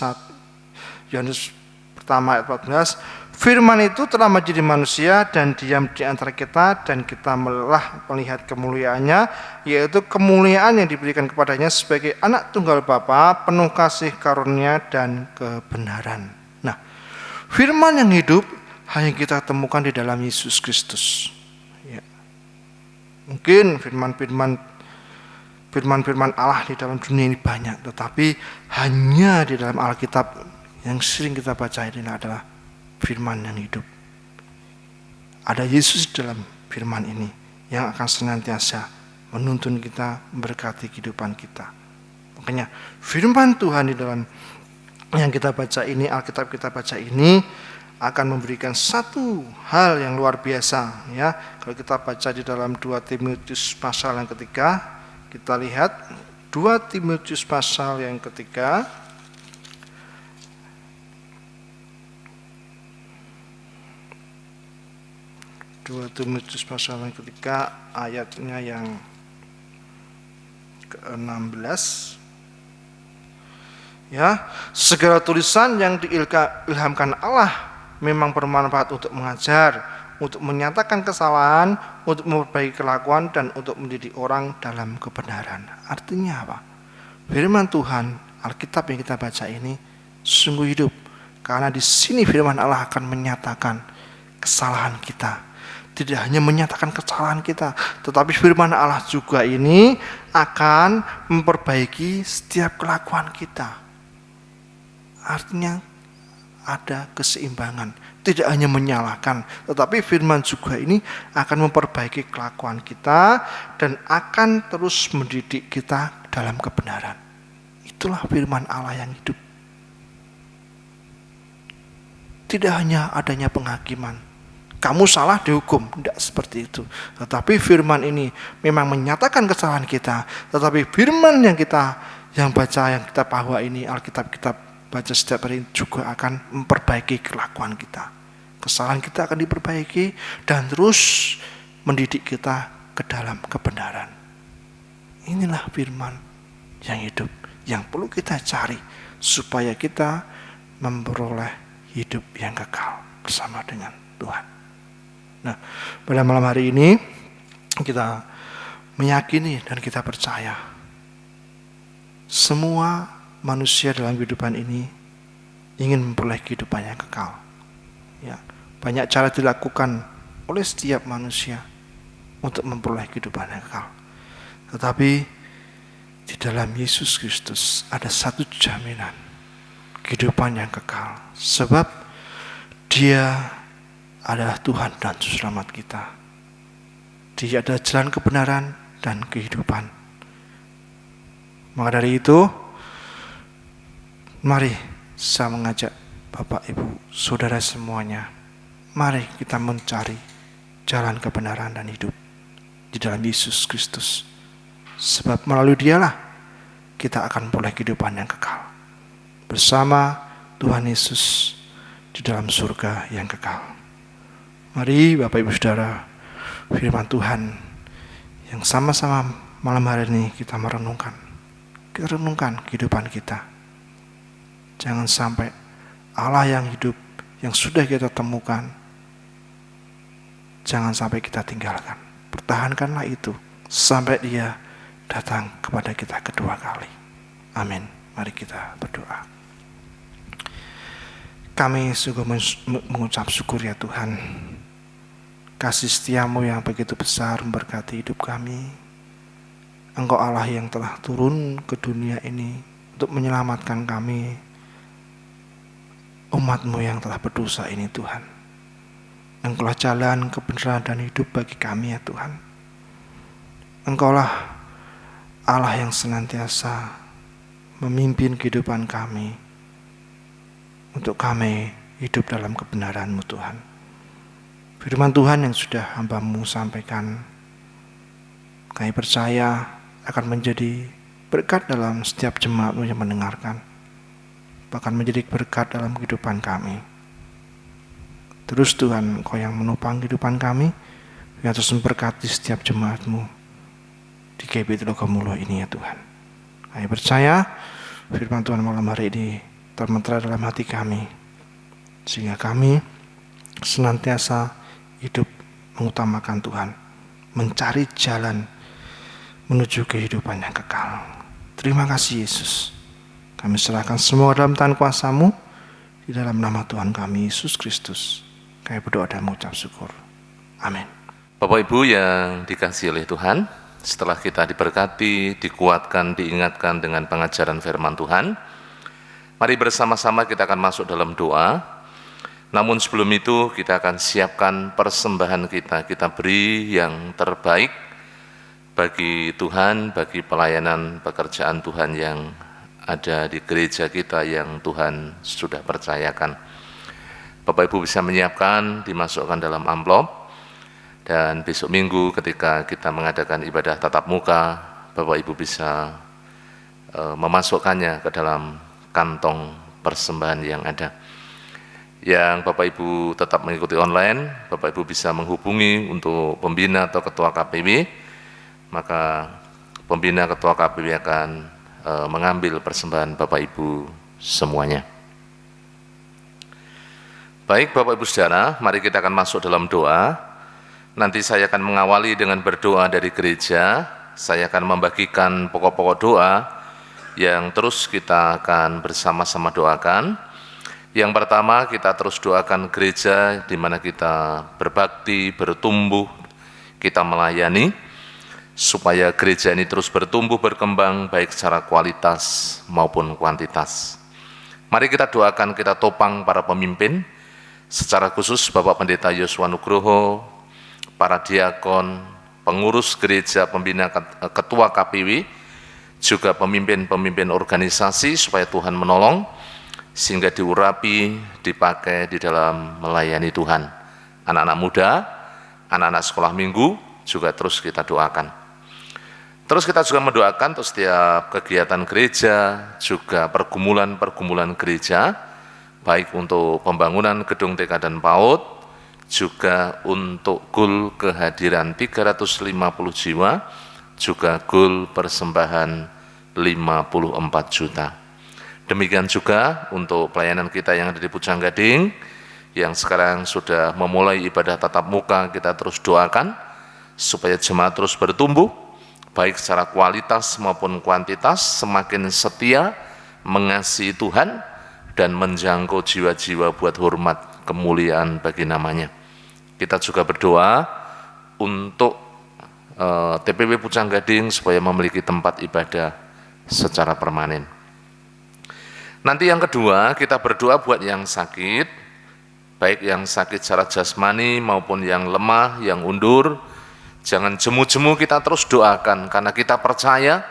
pertama ayat 14, firman itu telah menjadi manusia dan diam di antara kita, dan kita telah melihat kemuliaannya, yaitu kemuliaan yang diberikan kepadanya sebagai anak tunggal Bapa, penuh kasih karunia dan kebenaran. Nah, firman yang hidup hanya kita temukan di dalam Yesus Kristus. Ya. Mungkin firman-firman Allah di dalam dunia ini banyak, tetapi hanya di dalam Alkitab yang sering kita baca ini adalah firman yang hidup. Ada Yesus dalam firman ini yang akan senantiasa menuntun kita, memberkati kehidupan kita. Makanya firman Tuhan di dalam yang kita baca ini, Alkitab kita baca ini akan memberikan satu hal yang luar biasa, ya. Kalau kita baca di dalam 2 Timotius pasal yang ketiga, kita lihat 2 Timotius pasal yang ketiga, ayatnya yang ke-16. Ya, segala tulisan yang diilhamkan Allah memang bermanfaat untuk mengajar, untuk menyatakan kesalahan, untuk memperbaiki kelakuan, dan untuk mendidik orang dalam kebenaran. Artinya apa? Firman Tuhan, Alkitab yang kita baca ini sungguh hidup, karena di sini firman Allah akan menyatakan kesalahan kita, tidak hanya menyatakan kesalahan kita, tetapi firman Allah juga ini akan memperbaiki setiap kelakuan kita. Artinya ada keseimbangan, tidak hanya menyalahkan, tetapi firman juga ini akan memperbaiki kelakuan kita dan akan terus mendidik kita dalam kebenaran. Itulah firman Allah yang hidup. Tidak hanya adanya penghakiman, kamu salah dihukum, tidak seperti itu. Tetapi firman ini memang menyatakan kesalahan kita, tetapi firman yang baca, yang kita bahwa ini Alkitab kita baca setiap hari juga akan memperbaiki kelakuan kita. Kesalahan kita akan diperbaiki dan terus mendidik kita ke dalam kebenaran. Inilah firman yang hidup, yang perlu kita cari supaya kita memperoleh hidup yang kekal bersama dengan Tuhan. Nah, pada malam hari ini kita meyakini dan kita percaya semua manusia dalam kehidupan ini ingin memperoleh kehidupan yang kekal. Ya, banyak cara dilakukan oleh setiap manusia untuk memperoleh kehidupan yang kekal. Tetapi di dalam Yesus Kristus ada satu jaminan kehidupan yang kekal, sebab Dia adalah Tuhan dan Juru Selamat kita. Dia adalah jalan kebenaran dan kehidupan. Maka dari itu, mari saya mengajak Bapak, Ibu, Saudara semuanya, mari kita mencari jalan kebenaran dan hidup di dalam Yesus Kristus. Sebab melalui Dialah kita akan memperoleh kehidupan yang kekal bersama Tuhan Yesus di dalam surga yang kekal. Mari Bapak Ibu Saudara, firman Tuhan yang sama-sama malam hari ini kita merenungkan. Kita renungkan kehidupan kita. Jangan sampai Allah yang hidup, yang sudah kita temukan, jangan sampai kita tinggalkan. Pertahankanlah itu sampai Dia datang kepada kita kedua kali. Amin. Mari kita berdoa. Kami sungguh mengucap syukur ya Tuhan. Kasih setiamu yang begitu besar memberkati hidup kami. Engkau Allah yang telah turun ke dunia ini untuk menyelamatkan kami, umat-Mu yang telah berdosa ini Tuhan. Engkaulah jalan kebenaran dan hidup bagi kami ya Tuhan. Engkaulah Allah yang senantiasa memimpin kehidupan kami, untuk kami hidup dalam kebenaran-Mu Tuhan. Firman Tuhan yang sudah hamba-Mu sampaikan, kami percaya akan menjadi berkat dalam setiap jemaat-Mu yang mendengarkan, bahkan menjadi berkat dalam kehidupan kami. Terus Tuhan, Engkau yang menopang kehidupan kami, yang terus memberkati setiap jemaat-Mu di GBI Telogomulo ini ya Tuhan. Kami percaya firman Tuhan malam hari ini termentera dalam hati kami, sehingga kami senantiasa hidup mengutamakan Tuhan, mencari jalan menuju kehidupan yang kekal. Terima kasih Yesus. Kami serahkan semua dalam tangan kuasa-Mu, di dalam nama Tuhan kami Yesus Kristus. Kami berdoa dan mengucap syukur. Amin. Bapak Ibu yang dikasihi oleh Tuhan, setelah kita diberkati, dikuatkan, diingatkan dengan pengajaran firman Tuhan, mari bersama-sama kita akan masuk dalam doa. Namun sebelum itu kita akan siapkan persembahan kita beri yang terbaik bagi Tuhan, bagi pelayanan pekerjaan Tuhan yang ada di gereja kita yang Tuhan sudah percayakan. Bapak Ibu bisa menyiapkan, dimasukkan dalam amplop, dan besok minggu ketika kita mengadakan ibadah tatap muka, Bapak Ibu bisa memasukkannya ke dalam kantong persembahan yang ada. Yang Bapak Ibu tetap mengikuti online, Bapak Ibu bisa menghubungi untuk pembina atau ketua KPW, maka pembina ketua KPW akan mengambil persembahan Bapak Ibu semuanya. Baik Bapak Ibu Saudara, mari kita akan masuk dalam doa. Nanti saya akan mengawali dengan berdoa dari gereja. Saya akan membagikan pokok-pokok doa yang terus kita akan bersama-sama doakan. Yang pertama, kita terus doakan gereja di mana kita berbakti, bertumbuh, kita melayani, supaya gereja ini terus bertumbuh, berkembang, baik secara kualitas maupun kuantitas. Mari kita doakan, kita topang para pemimpin, secara khusus Bapak Pendeta Yosua Nugroho, para diakon, pengurus gereja, pembina, ketua KPW, juga pemimpin-pemimpin organisasi, supaya Tuhan menolong, sehingga diurapi, dipakai di dalam melayani Tuhan. Anak-anak muda, anak-anak sekolah minggu, juga terus kita doakan. Terus kita juga mendoakan untuk setiap kegiatan gereja, juga pergumulan-pergumulan gereja, baik untuk pembangunan gedung TK dan PAUD, juga untuk goal kehadiran 350 jiwa, juga goal persembahan 54 juta. Demikian juga untuk pelayanan kita yang ada di Pucang Gading, yang sekarang sudah memulai ibadah tatap muka, kita terus doakan, supaya jemaat terus bertumbuh, baik secara kualitas maupun kuantitas, semakin setia, mengasihi Tuhan, dan menjangkau jiwa-jiwa buat hormat kemuliaan bagi namanya. Kita juga berdoa untuk TPW Pucang Gading supaya memiliki tempat ibadah secara permanen. Nanti yang kedua, kita berdoa buat yang sakit, baik yang sakit secara jasmani maupun yang lemah, yang undur. Jangan jemu-jemu, kita terus doakan, karena kita percaya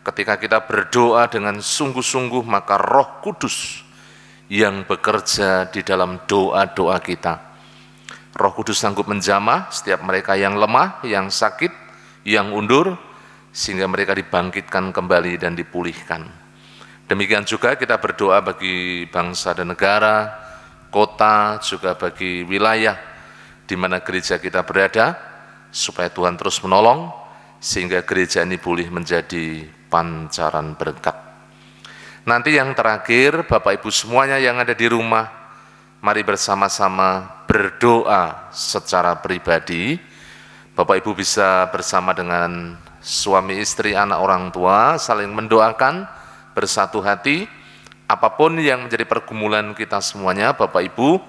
ketika kita berdoa dengan sungguh-sungguh, maka Roh Kudus yang bekerja di dalam doa-doa kita. Roh Kudus sanggup menjamah setiap mereka yang lemah, yang sakit, yang undur, sehingga mereka dibangkitkan kembali dan dipulihkan. Demikian juga kita berdoa bagi bangsa dan negara, kota, juga bagi wilayah di mana gereja kita berada, supaya Tuhan terus menolong, sehingga gereja ini pulih menjadi pancaran berkat. Nanti yang terakhir, Bapak Ibu semuanya yang ada di rumah, mari bersama-sama berdoa secara pribadi. Bapak Ibu bisa bersama dengan suami istri, anak orang tua, saling mendoakan, bersatu hati. Apapun yang menjadi pergumulan kita semuanya, Bapak Ibu,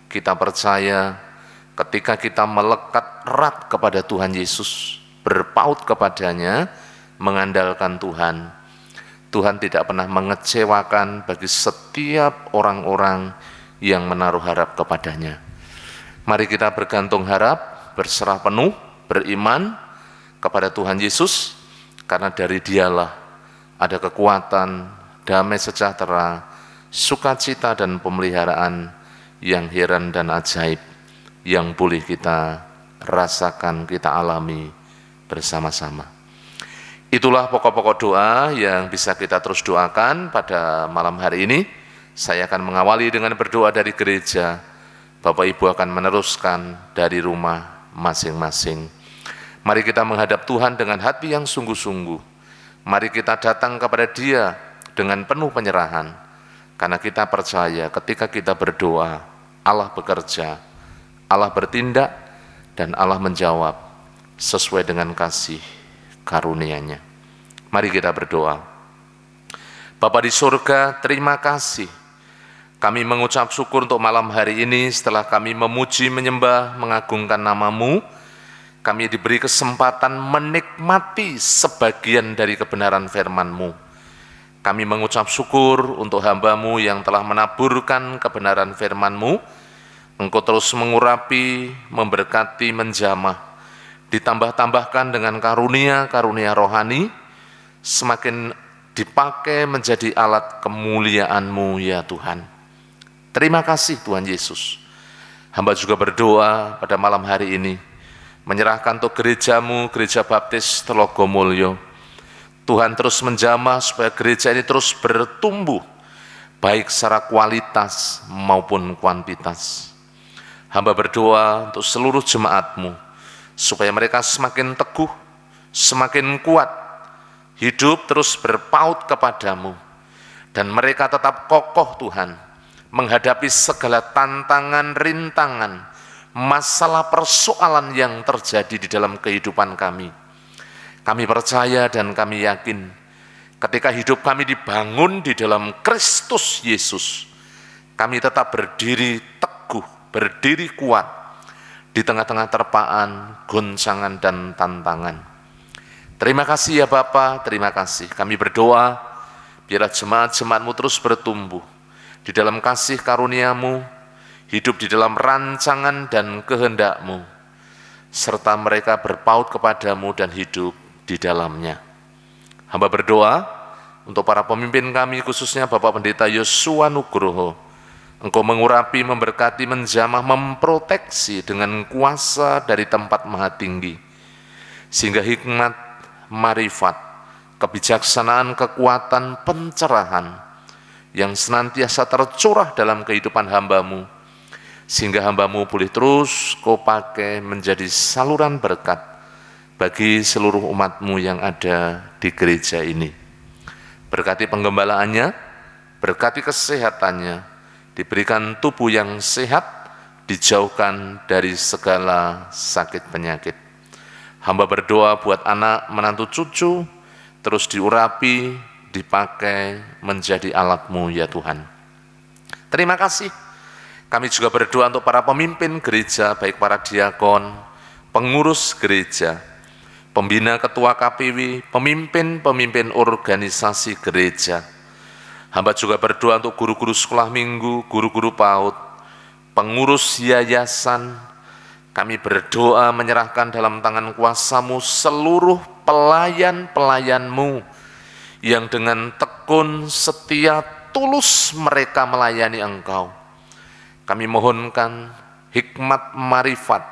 kita percaya ketika kita melekat erat kepada Tuhan Yesus, berpaut kepadanya, mengandalkan Tuhan, Tuhan tidak pernah mengecewakan bagi setiap orang-orang yang menaruh harap kepadanya. Mari kita bergantung harap, berserah penuh, beriman kepada Tuhan Yesus, karena dari Dialah ada kekuatan, damai sejahtera, sukacita dan pemeliharaan yang heran dan ajaib, yang boleh kita rasakan, kita alami bersama-sama. Itulah pokok-pokok doa yang bisa kita terus doakan pada malam hari ini. Saya akan mengawali dengan berdoa dari gereja. Bapak Ibu akan meneruskan dari rumah masing-masing. Mari kita menghadap Tuhan dengan hati yang sungguh-sungguh. Mari kita datang kepada Dia dengan penuh penyerahan, karena kita percaya ketika kita berdoa, Allah bekerja, Allah bertindak, dan Allah menjawab sesuai dengan kasih karunia-Nya. Mari kita berdoa. Bapa di surga, terima kasih. Kami mengucap syukur untuk malam hari ini, setelah kami memuji, menyembah, mengagungkan nama-Mu, kami diberi kesempatan menikmati sebagian dari kebenaran firman-Mu. Kami mengucap syukur untuk hamba-Mu yang telah menaburkan kebenaran firman-Mu. Engkau terus mengurapi, memberkati, menjamah, ditambah-tambahkan dengan karunia-karunia rohani, semakin dipakai menjadi alat kemuliaan-Mu ya Tuhan. Terima kasih Tuhan Yesus. Hamba juga berdoa pada malam hari ini, menyerahkan untuk gereja-Mu, Gereja Baptis Telogomulyo. Tuhan terus menjamah supaya gereja ini terus bertumbuh, baik secara kualitas maupun kuantitas. Hamba berdoa untuk seluruh jemaat-Mu, supaya mereka semakin teguh, semakin kuat, hidup terus berpaut kepadamu, dan mereka tetap kokoh Tuhan, menghadapi segala tantangan, rintangan, masalah persoalan yang terjadi di dalam kehidupan kami. Kami percaya dan kami yakin ketika hidup kami dibangun di dalam Kristus Yesus, kami tetap berdiri teguh, berdiri kuat di tengah-tengah terpaan, goncangan, dan tantangan. Terima kasih ya Bapa, terima kasih. Kami berdoa, biarlah jemaat-jemaat-Mu terus bertumbuh di dalam kasih karunia-Mu, hidup di dalam rancangan dan kehendak-Mu, serta mereka berpaut kepadamu dan hidup di dalamnya. Hamba berdoa untuk para pemimpin kami, khususnya Bapak Pendeta Yosua Nugroho. Engkau mengurapi, memberkati, menjamah, memproteksi dengan kuasa dari tempat maha tinggi, sehingga hikmat, marifat, kebijaksanaan, kekuatan, pencerahan yang senantiasa tercurah dalam kehidupan hamba-Mu, sehingga hamba-Mu boleh terus Kau pakai menjadi saluran berkat bagi seluruh umat-Mu yang ada di gereja ini. Berkati penggembalaannya, berkati kesehatannya, diberikan tubuh yang sehat, dijauhkan dari segala sakit penyakit. Hamba berdoa buat anak, menantu, cucu, terus diurapi, dipakai menjadi alat-Mu ya Tuhan. Terima kasih. Kami juga berdoa untuk para pemimpin gereja, baik para diakon, pengurus gereja, pembina ketua KPW, pemimpin-pemimpin organisasi gereja. Hamba juga berdoa untuk guru-guru sekolah minggu, guru-guru PAUD, pengurus yayasan. Kami berdoa menyerahkan dalam tangan kuasa-Mu seluruh pelayan-pelayan-Mu yang dengan tekun, setia, tulus mereka melayani Engkau. Kami mohonkan hikmat, marifat,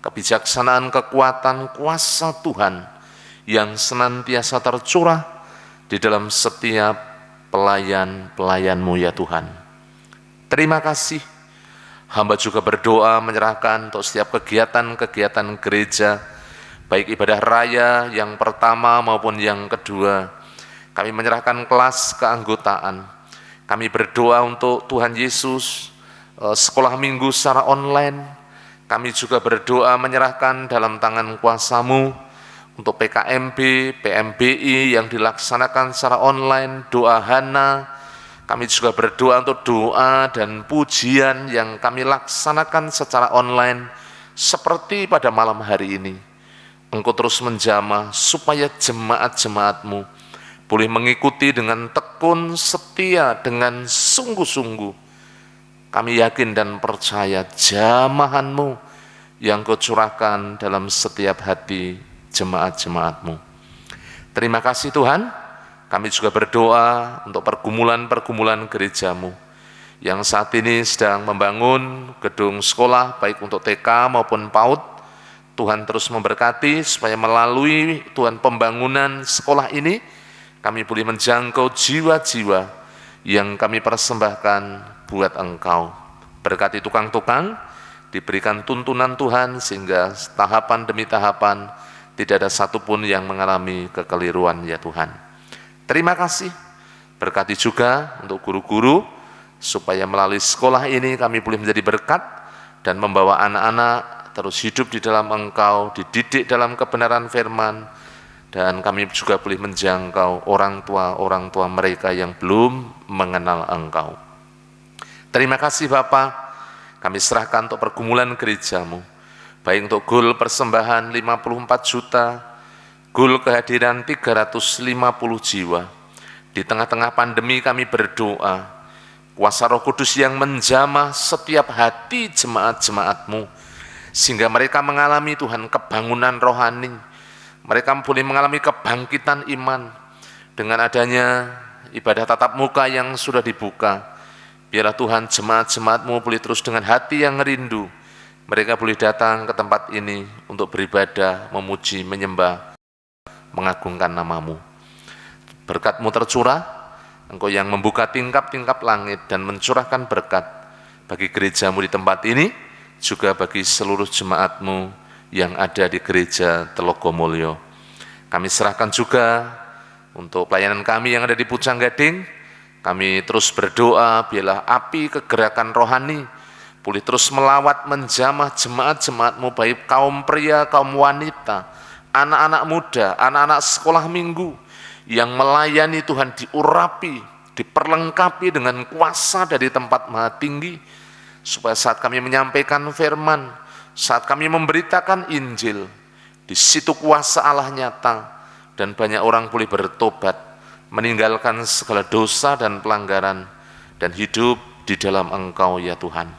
kebijaksanaan, kekuatan, kuasa Tuhan yang senantiasa tercurah di dalam setiap pelayan-pelayan-Mu ya Tuhan. Terima kasih. Hamba juga berdoa menyerahkan untuk setiap kegiatan-kegiatan gereja, baik ibadah raya yang pertama maupun yang kedua. Kami menyerahkan kelas keanggotaan. Kami berdoa untuk Tuhan Yesus, sekolah minggu secara online. Kami juga berdoa menyerahkan dalam tangan kuasa-Mu untuk PKMB, PMBI yang dilaksanakan secara online, doa Hana. Kami juga berdoa untuk doa dan pujian yang kami laksanakan secara online, seperti pada malam hari ini. Engkau terus menjamah supaya jemaat-jemaat-Mu boleh mengikuti dengan tekun, setia, dengan sungguh-sungguh. Kami yakin dan percaya jamahan-Mu yang Kau curahkan dalam setiap hati jemaat-jemaat-Mu. Terima kasih Tuhan. Kami juga berdoa untuk pergumulan-pergumulan gereja-Mu yang saat ini sedang membangun gedung sekolah baik untuk TK maupun PAUD. Tuhan terus memberkati supaya melalui Tuhan pembangunan sekolah ini kami boleh menjangkau jiwa-jiwa yang kami persembahkan buat Engkau. Berkati tukang-tukang, diberikan tuntunan Tuhan sehingga tahapan demi tahapan tidak ada satupun yang mengalami kekeliruan ya Tuhan. Terima kasih. Berkati juga untuk guru-guru supaya melalui sekolah ini kami boleh menjadi berkat dan membawa anak-anak terus hidup di dalam Engkau, dididik dalam kebenaran firman, dan kami juga boleh menjangkau orang tua mereka yang belum mengenal Engkau. Terima kasih Bapa. Kami serahkan untuk pergumulan gereja-Mu, baik untuk goal persembahan 54 juta, goal kehadiran 350 jiwa. Di tengah-tengah pandemi kami berdoa, kuasa Roh Kudus yang menjamah setiap hati jemaat-jemaat-Mu, sehingga mereka mengalami Tuhan kebangunan rohani, mereka boleh mengalami kebangkitan iman. Dengan adanya ibadah tatap muka yang sudah dibuka, biarlah Tuhan jemaat-jemaat-Mu boleh terus dengan hati yang rindu, mereka boleh datang ke tempat ini untuk beribadah, memuji, menyembah, mengagungkan nama-Mu. Berkat-Mu tercurah, Engkau yang membuka tingkap-tingkap langit dan mencurahkan berkat bagi gereja-Mu di tempat ini, juga bagi seluruh jemaat-Mu yang ada di gereja Telogomulyo. Kami serahkan juga untuk pelayanan kami yang ada di Pucang Gading. Kami terus berdoa biarlah api kegerakan rohani boleh terus melawat menjamah jemaat-jemaat-Mu, baik kaum pria, kaum wanita, anak-anak muda, anak-anak sekolah minggu yang melayani Tuhan, diurapi, diperlengkapi dengan kuasa dari tempat maha tinggi, supaya saat kami menyampaikan firman, saat kami memberitakan Injil, di situ kuasa Allah nyata, dan banyak orang boleh bertobat, meninggalkan segala dosa dan pelanggaran, dan hidup di dalam Engkau ya Tuhan.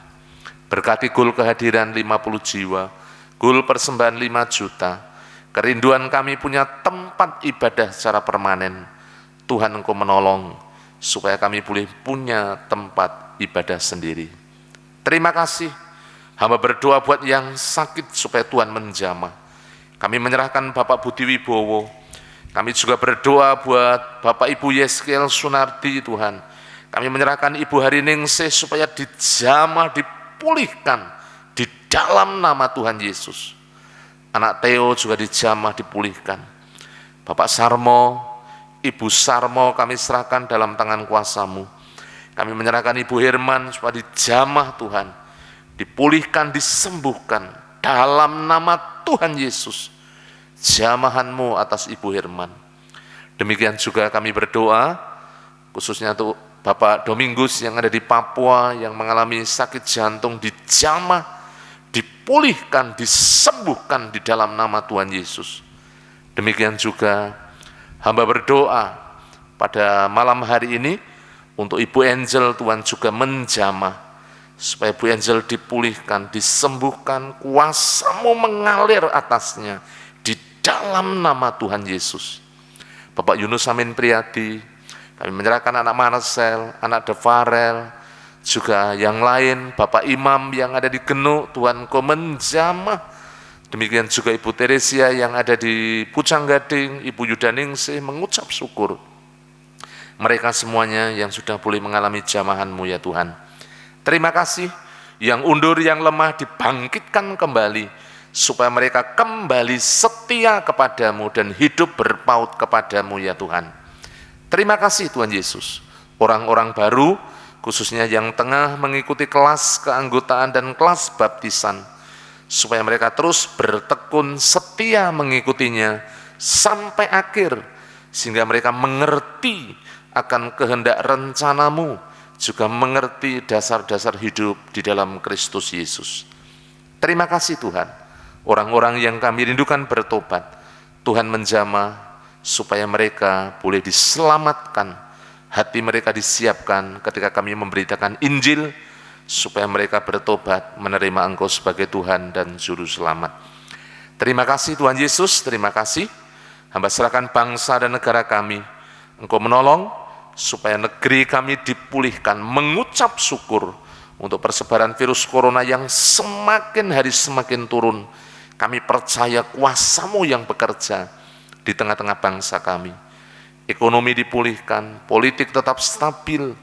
Berkati gul kehadiran 50 jiwa, gul persembahan 5 juta, kerinduan kami punya tempat ibadah secara permanen. Tuhan Engkau menolong, supaya kami boleh punya tempat ibadah sendiri. Terima kasih, hamba berdoa buat yang sakit supaya Tuhan menjamah. Kami menyerahkan Bapak Budi Wibowo, kami juga berdoa buat Bapak Ibu Yeskel Sunardi Tuhan. Kami menyerahkan Ibu Hariningsih supaya dijamah, dipulihkan di dalam nama Tuhan Yesus. Anak Theo juga dijamah, dipulihkan. Bapak Sarmo, Ibu Sarmo kami serahkan dalam tangan kuasa-Mu. Kami menyerahkan Ibu Herman supaya dijamah Tuhan, dipulihkan, disembuhkan dalam nama Tuhan Yesus. Jamahan-Mu atas Ibu Herman. Demikian juga kami berdoa khususnya untuk Bapak Domingus yang ada di Papua yang mengalami sakit jantung, dijamah, dipulihkan, disembuhkan di dalam nama Tuhan Yesus. Demikian juga hamba berdoa pada malam hari ini untuk Ibu Angel, Tuhan juga menjamah supaya Ibu Angel dipulihkan, disembuhkan, kuasa-Mu mengalir atasnya di dalam nama Tuhan Yesus. Bapak Yunus Amin Priyadi, kami menyerahkan anak Marcel, anak Devarel, juga yang lain, Bapak Imam yang ada di Genuk, Tuhan Engkau menjamah. Demikian juga Ibu Teresia yang ada di Pucang Gading, Ibu Yudaningsih mengucap syukur. Mereka semuanya yang sudah boleh mengalami jamahan-Mu ya Tuhan. Terima kasih, yang undur, yang lemah dibangkitkan kembali, supaya mereka kembali setia kepadamu dan hidup berpaut kepadamu ya Tuhan. Terima kasih Tuhan Yesus. Orang-orang baru, khususnya yang tengah mengikuti kelas keanggotaan dan kelas baptisan, supaya mereka terus bertekun setia mengikutinya sampai akhir, sehingga mereka mengerti akan kehendak rencana-Mu, juga mengerti dasar-dasar hidup di dalam Kristus Yesus. Terima kasih Tuhan. Orang-orang yang kami rindukan bertobat, Tuhan menjamah supaya mereka boleh diselamatkan, hati mereka disiapkan ketika kami memberitakan Injil, supaya mereka bertobat, menerima Engkau sebagai Tuhan dan Juru Selamat. Terima kasih Tuhan Yesus, terima kasih. Hamba serahkan bangsa dan negara kami, Engkau menolong supaya negeri kami dipulihkan, mengucap syukur untuk persebaran virus corona yang semakin hari semakin turun. Kami percaya kuasa-Mu yang bekerja di tengah-tengah bangsa kami. Ekonomi dipulihkan, politik tetap stabil.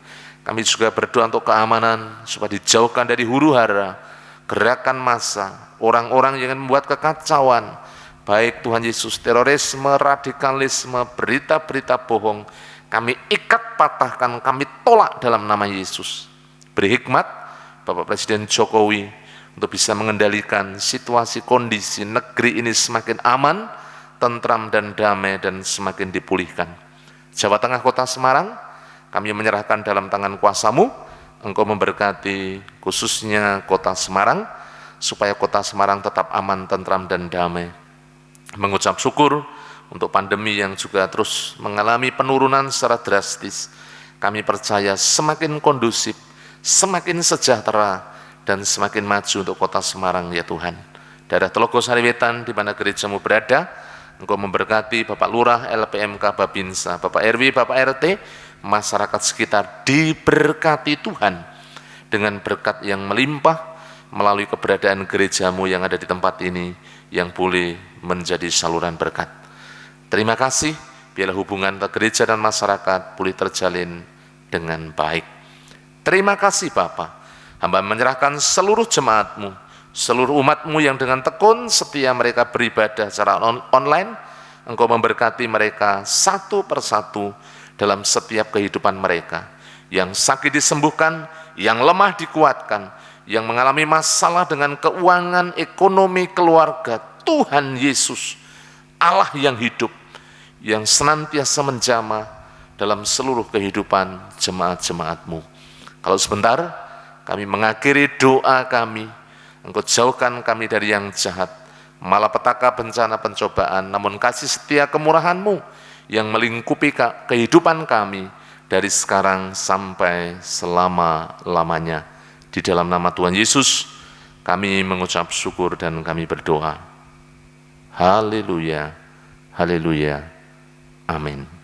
Kami juga berdoa untuk keamanan supaya dijauhkan dari huru-hara, gerakan massa, orang-orang yang membuat kekacauan, baik Tuhan Yesus, terorisme, radikalisme, berita-berita bohong, kami ikat, patahkan, kami tolak dalam nama Yesus. Beri hikmat Bapak Presiden Jokowi untuk bisa mengendalikan situasi kondisi negeri ini semakin aman, tentram dan damai, dan semakin dipulihkan. Jawa Tengah Kota Semarang, kami menyerahkan dalam tangan kuasa-Mu. Engkau memberkati khususnya Kota Semarang, supaya Kota Semarang tetap aman, tentram dan damai. Mengucap syukur untuk pandemi yang juga terus mengalami penurunan secara drastis. Kami percaya semakin kondusif, semakin sejahtera, dan semakin maju untuk Kota Semarang ya Tuhan. Daerah Telogo Sariwetan di mana gereja-Mu berada, Engkau memberkati Bapak Lurah, LPMK, Babinsa, Bapak RW, Bapak RT, masyarakat sekitar diberkati Tuhan dengan berkat yang melimpah melalui keberadaan gereja-Mu yang ada di tempat ini, yang boleh menjadi saluran berkat. Terima kasih, biarlah hubungan antara gereja dan masyarakat boleh terjalin dengan baik. Terima kasih Bapa, hamba menyerahkan seluruh jemaat-Mu, seluruh umat-Mu yang dengan tekun setia mereka beribadah secara online. Engkau memberkati mereka satu persatu dalam setiap kehidupan mereka. Yang sakit disembuhkan, yang lemah dikuatkan, yang mengalami masalah dengan keuangan, ekonomi, keluarga. Tuhan Yesus, Allah yang hidup, yang senantiasa menjamah, dalam seluruh kehidupan jemaat-jemaat-Mu. Kalau sebentar kami mengakhiri doa kami, Engkau jauhkan kami dari yang jahat, malapetaka bencana pencobaan, namun kasih setia kemurahan-Mu yang melingkupi kehidupan kami dari sekarang sampai selama-lamanya. Di dalam nama Tuhan Yesus kami mengucap syukur dan kami berdoa. Haleluya, haleluya, amin.